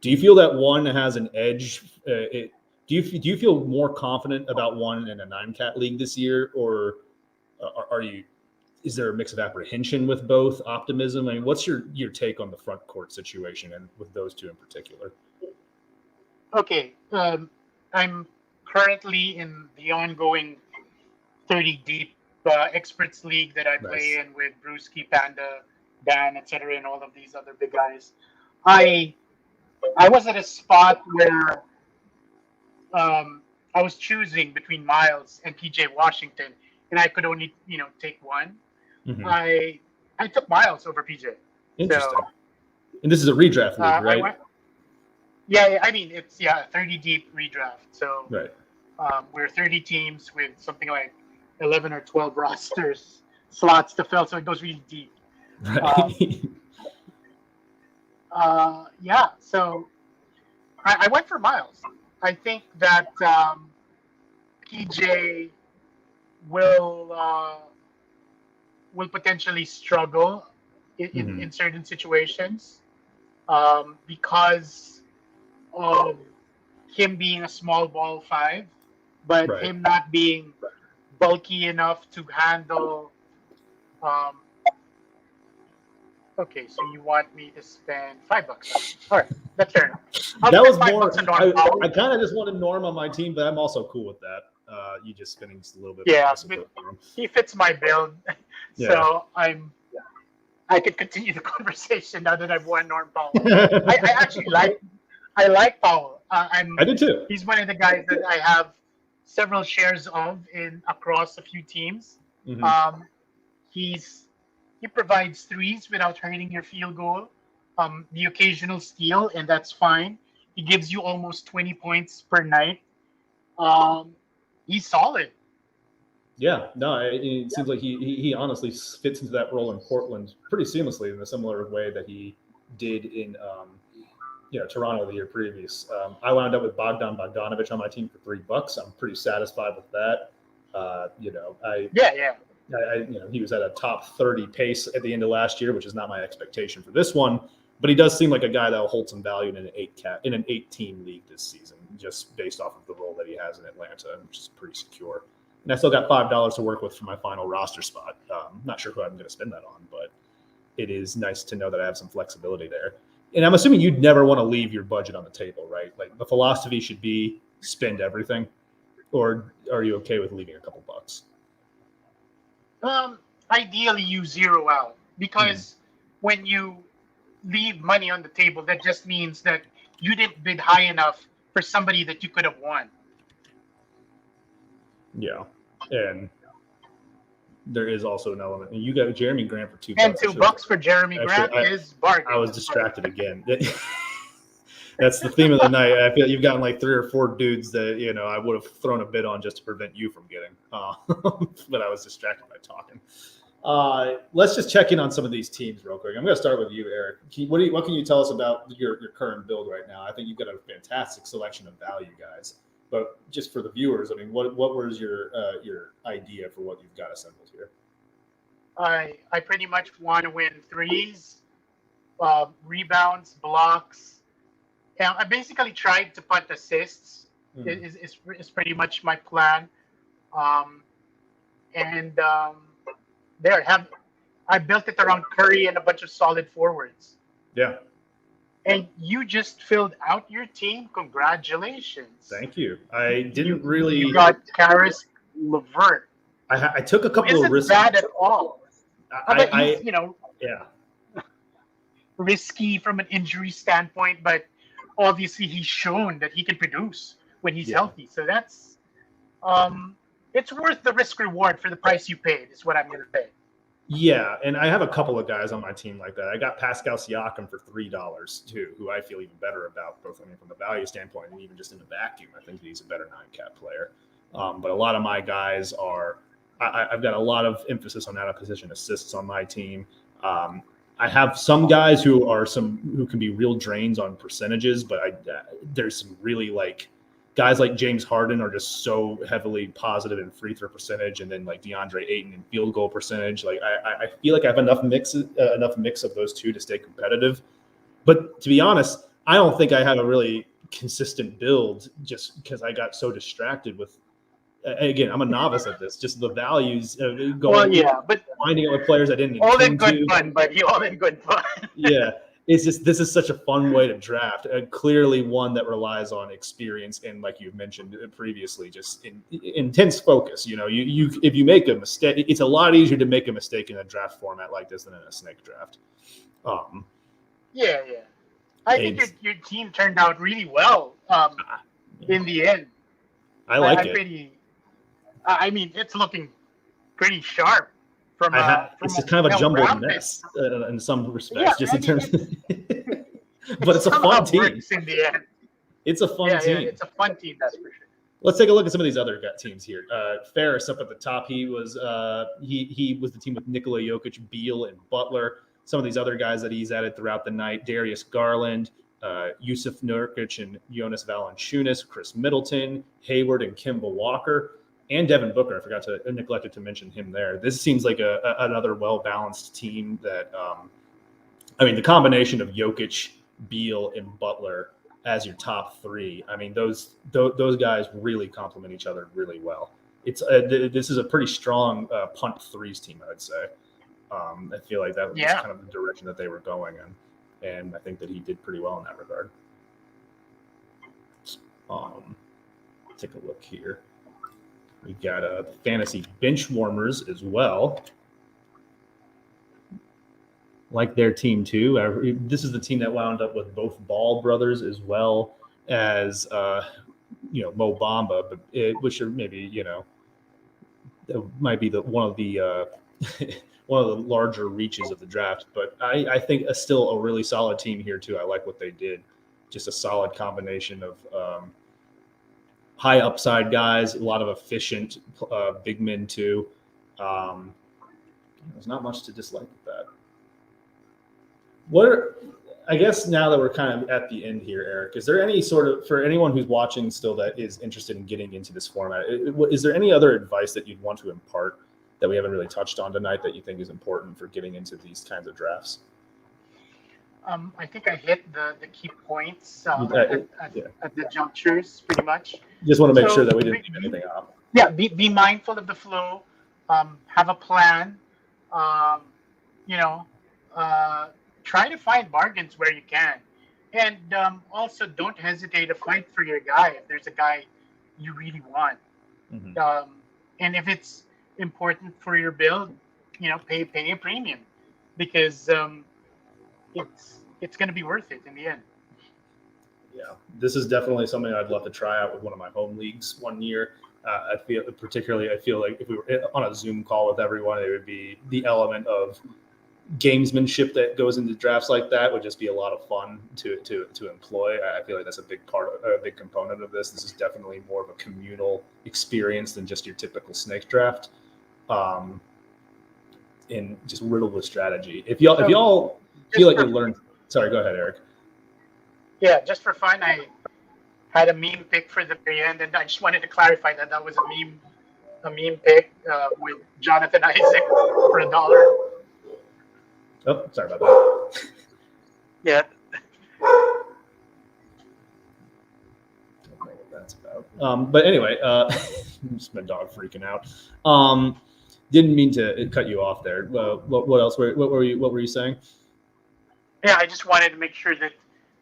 Do you feel that one has an edge? Do you feel more confident about one in a 9-cat league this year, or is there a mix of apprehension with both, optimism? I mean, what's your take on the front court situation and with those 2 in particular? Okay, I'm currently in the ongoing 30 deep experts league that I play in with Brewski, Panda, Dan, etc., and all of these other big guys. I was at a spot where I was choosing between Miles and PJ Washington, and I could only take one. Mm-hmm. I took Miles over PJ. Interesting. So, and this is a redraft league, right? I mean it's a 30 deep redraft. So we're 30 teams with something like 11 or 12 rosters slots to fill, so it goes really deep. Right. So I went for Miles. I think that PJ will potentially struggle in certain situations because of him being a small ball 5, but him not being bulky enough to handle. Okay, so you want me to spend $5? All right, that's fair enough. That was more. I kind of just wanted Norm on my team, but I'm also cool with that. You just spending just a little bit. Yeah, he fits my build, so I could continue the conversation now that I've won Norm Powell. I actually like Powell. I do too. He's one of the guys that I have several shares of across a few teams. Mm-hmm. He provides threes without hurting your field goal. The occasional steal, and that's fine. He gives you almost 20 points per night. He's solid. Yeah, no, it seems like he honestly fits into that role in Portland pretty seamlessly in a similar way that he did in Toronto the year previous. I wound up with Bogdanovich on my team for $3. I'm pretty satisfied with that. He was at a top 30 pace at the end of last year, which is not my expectation for this one. But he does seem like a guy that will hold some value in an 8-team league this season, just based off of the role that he has in Atlanta, which is pretty secure. And I still got $5 to work with for my final roster spot. Not sure who I'm going to spend that on, but it is nice to know that I have some flexibility there. And I'm assuming you'd never want to leave your budget on the table, right? Like the philosophy should be spend everything, or are you okay with leaving a couple bucks? Ideally, you zero out because when you leave money on the table, that just means that you didn't bid high enough for somebody that you could have won. Yeah, and there is also an element. And you got Jeremy Grant for $2. And $2 for Jeremy Grant is bargain. I was distracted again. That's the theme of the night. I feel you've gotten like 3 or 4 dudes that I would have thrown a bid on just to prevent you from getting. But I was distracted by talking. Let's just check in on some of these teams real quick. I'm going to start with you, Erik. What can you tell us about your current build right now? I think you've got a fantastic selection of value guys. But just for the viewers, I mean, what was your idea for what you've got assembled here? I pretty much want to win threes, rebounds, blocks. Yeah, I basically tried to punt assists. Is pretty much my plan. I built it around Curry and a bunch of solid forwards. Yeah. And you just filled out your team. Congratulations. Thank you. I didn't really. You got Karis LeVert. I took a couple of risks. Isn't bad at all. Risky from an injury standpoint, but obviously he's shown that he can produce when he's healthy. So that's it's worth the risk reward for the price you paid. Is what I'm going to say. Yeah, and I have a couple of guys on my team like that. I got Pascal Siakam for $3 too, who I feel even better about, both from the value standpoint and even just in the vacuum. I think he's a better 9-cap player. But a lot of my guys are. I've got a lot of emphasis on out-of-position assists on my team. I have some guys who can be real drains on percentages, but there's some really guys like James Harden are just so heavily positive in free throw percentage, and then like DeAndre Ayton in field goal percentage. Like I feel like I have enough mix of those two to stay competitive. But to be honest, I don't think I have a really consistent build just because I got so distracted with. Again, I'm a novice at this. Just the values but finding out with players I didn't. All in good fun, buddy. All in good fun. Yeah, It's just this is such a fun way to draft, and clearly one that relies on experience and, like you've mentioned previously, just intense focus. You if you make a mistake, it's a lot easier to make a mistake in a draft format like this than in a snake draft. Yeah. I think your team turned out really well in the end. I like it. I mean, it's looking pretty sharp. It's just kind of a jumbled mess in some respects, in terms of but it's a fun team. In the end. It's a fun team. Yeah, it's a fun team, that's for sure. Let's take a look at some of these other teams here. Ferris up at the top. He was he was the team with Nikola Jokic, Beal, and Butler. Some of these other guys that he's added throughout the night: Darius Garland, Yusuf Nurkic, and Jonas Valanciunas, Chris Middleton, Hayward, and Kemba Walker. And Devin Booker, I neglected to mention him there. This seems like another well-balanced team that, the combination of Jokic, Beal, and Butler as your top three. I mean, those guys really complement each other really well. This is a pretty strong punt threes team, I would say. I feel like that was kind of the direction that they were going in, and I think that he did pretty well in that regard. Take a look here. We got fantasy bench warmers as well. Like their team too. This is the team that wound up with both Ball brothers as well as Mo Bamba, but which are maybe that might be one of the larger reaches of the draft. But I think still a really solid team here too. I like what they did. Just a solid combination of high upside guys, a lot of efficient big men too. There's not much to dislike with that. I guess now that we're kind of at the end here, Erik, is there any sort of, for anyone who's watching still that is interested in getting into this format, is there any other advice that you'd want to impart that we haven't really touched on tonight that you think is important for getting into these kinds of drafts? I think I hit the key points at the junctures pretty much. Just want to make sure that we didn't leave anything off. Yeah, be mindful of the flow. Have a plan. Try to find bargains where you can. And also don't hesitate to fight for your guy if there's a guy you really want. Mm-hmm. And if it's important for your build, pay a premium because it's going to be worth it in the end. Yeah, this is definitely something I'd love to try out with one of my home leagues one year. I feel like if we were on a Zoom call with everyone, it would be the element of gamesmanship that goes into drafts like that would just be a lot of fun to employ. I feel like that's a big component of this. This is definitely more of a communal experience than just your typical snake draft. And just riddled with strategy. If y'all feel like you learned, sorry, go ahead, Erik. Yeah, just for fun, I had a meme pick for the very end, and I just wanted to clarify that was a meme pick with Jonathan Isaac for $1. Oh, sorry about that. Yeah. Don't know what that's about. But anyway, just my dog freaking out. Didn't mean to cut you off there. What else? What were you saying? Yeah, I just wanted to make sure that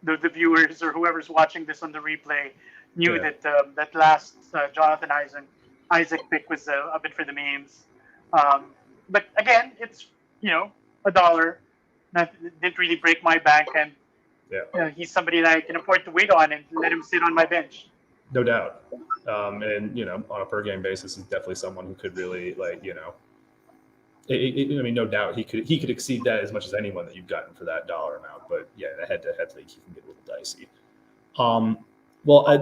the viewers or whoever's watching this on the replay knew that that last Jonathan Isaac pick was a bit for the memes. But again, it's $1. That didn't really break my bank, and he's somebody that I can afford to wait on and let him sit on my bench. No doubt. And on a per game basis, is definitely someone who could really no doubt he could exceed that as much as anyone that you've gotten for that dollar amount. But yeah, the head-to-head league, he can get a little dicey. Well,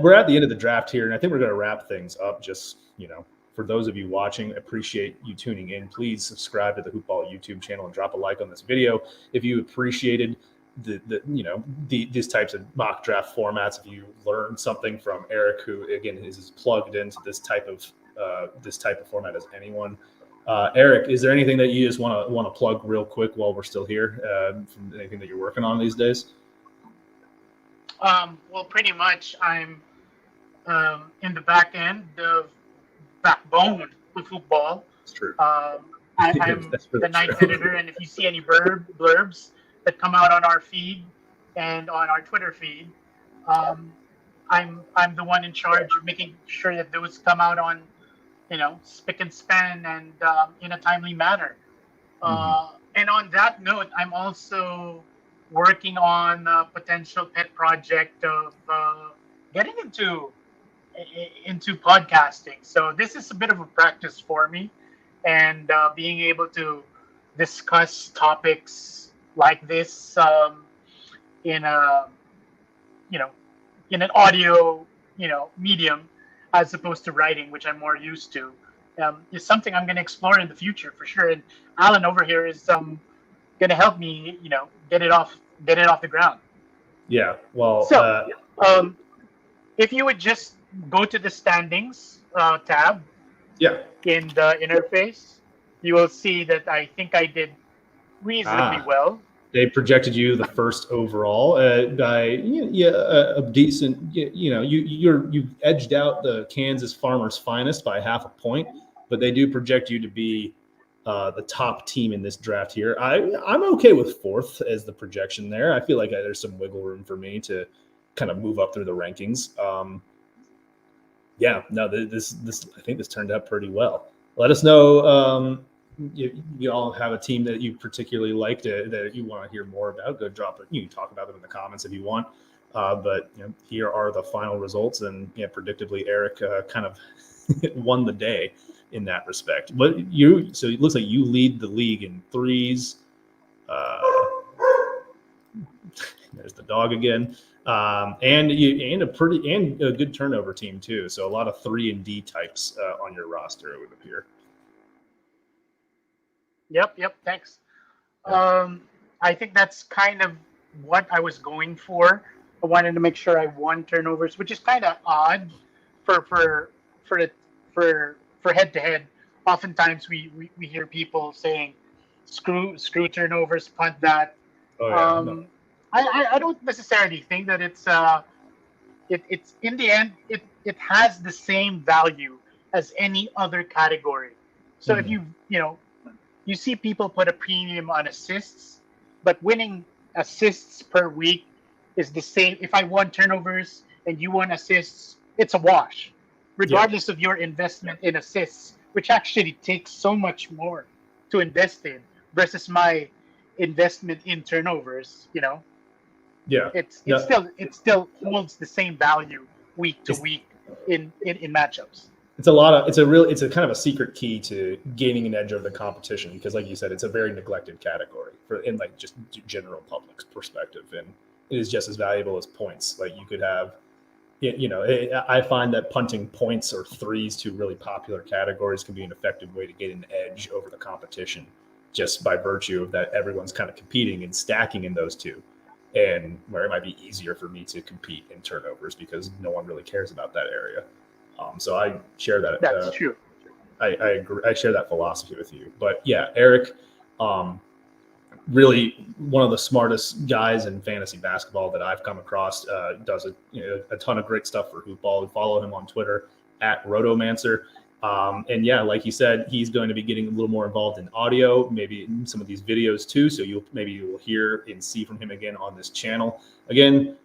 we're at the end of the draft here, and I think we're going to wrap things up. Just for those of you watching, appreciate you tuning in. Please subscribe to the Hoopball YouTube channel and drop a like on this video if you appreciated these types of mock draft formats. If you learned something from Erik, who again is as plugged into this type of format as anyone. Erik, is there anything that you just want to plug real quick while we're still here? From anything that you're working on these days? Well, pretty much I'm in the back end of backbone of football. It's true. I'm the night editor, and if you see any blurbs, that come out on our feed and on our Twitter feed. I'm the one in charge of making sure that those come out on, spick and span and in a timely manner. And on that note, I'm also working on a potential pet project of getting into podcasting. So this is a bit of a practice for me, and being able to discuss topics like this in a you know in an audio medium as opposed to writing, which I'm more used to, is something I'm going to explore in the future for sure. And Alan over here is going to help me get it off the ground. Yeah. Well, so if you would just go to the standings tab in the interface, you will see that I think I did reasonably well. They projected you the first overall by a decent. You edged out the Kansas Farmers Finest by half a point, but they do project you to be the top team in this draft here. I'm okay with fourth as the projection there. I feel like there's some wiggle room for me to kind of move up through the rankings. This I think this turned out pretty well. Let us know. You all have a team that you particularly like that you want to hear more about. Go drop it. You can talk about them in the comments if you want. But here are the final results, and predictably, Erik kind of won the day in that respect. So it looks like you lead the league in threes. There's the dog again, and a good turnover team too. So a lot of 3 and D types on your roster, it would appear. Yep. Thanks. I think that's kind of what I was going for. I wanted to make sure I won turnovers, which is kind of odd for head to head. Oftentimes we hear people saying, "Screw turnovers, punt that." No. I don't necessarily think that it's in the end it has the same value as any other category. So if you see people put a premium on assists, but winning assists per week is the same. If I won turnovers and you won assists, it's a wash, regardless of your investment in assists, which actually takes so much more to invest in versus my investment in turnovers. Yeah, it still holds the same value week to week in matchups. It's a kind of a secret key to gaining an edge over the competition, because like you said, it's a very neglected category in like just general public's perspective, and it is just as valuable as points. Like you could have, I find that punting points or threes to really popular categories can be an effective way to get an edge over the competition, just by virtue of that everyone's kind of competing and stacking in those two, and where it might be easier for me to compete in turnovers because no one really cares about that area. So I share that. That's true. I agree. I share that philosophy with you. But yeah, Erik, really one of the smartest guys in fantasy basketball that I've come across. Does a ton of great stuff for Hoopball. Follow him on Twitter @Rotomancer. And yeah, like you said, he's going to be getting a little more involved in audio, maybe in some of these videos too. So you will hear and see from him again on this channel. Again,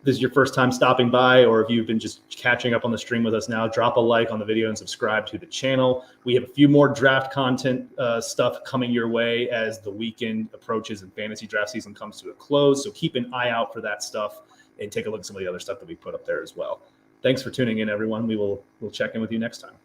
this is your first time stopping by, or if you've been just catching up on the stream with us now, drop a like on the video and subscribe to the channel. We have a few more draft content stuff coming your way as the weekend approaches and fantasy draft season comes to a close. So keep an eye out for that stuff and take a look at some of the other stuff that we put up there as well. Thanks for tuning in, everyone. We'll check in with you next time.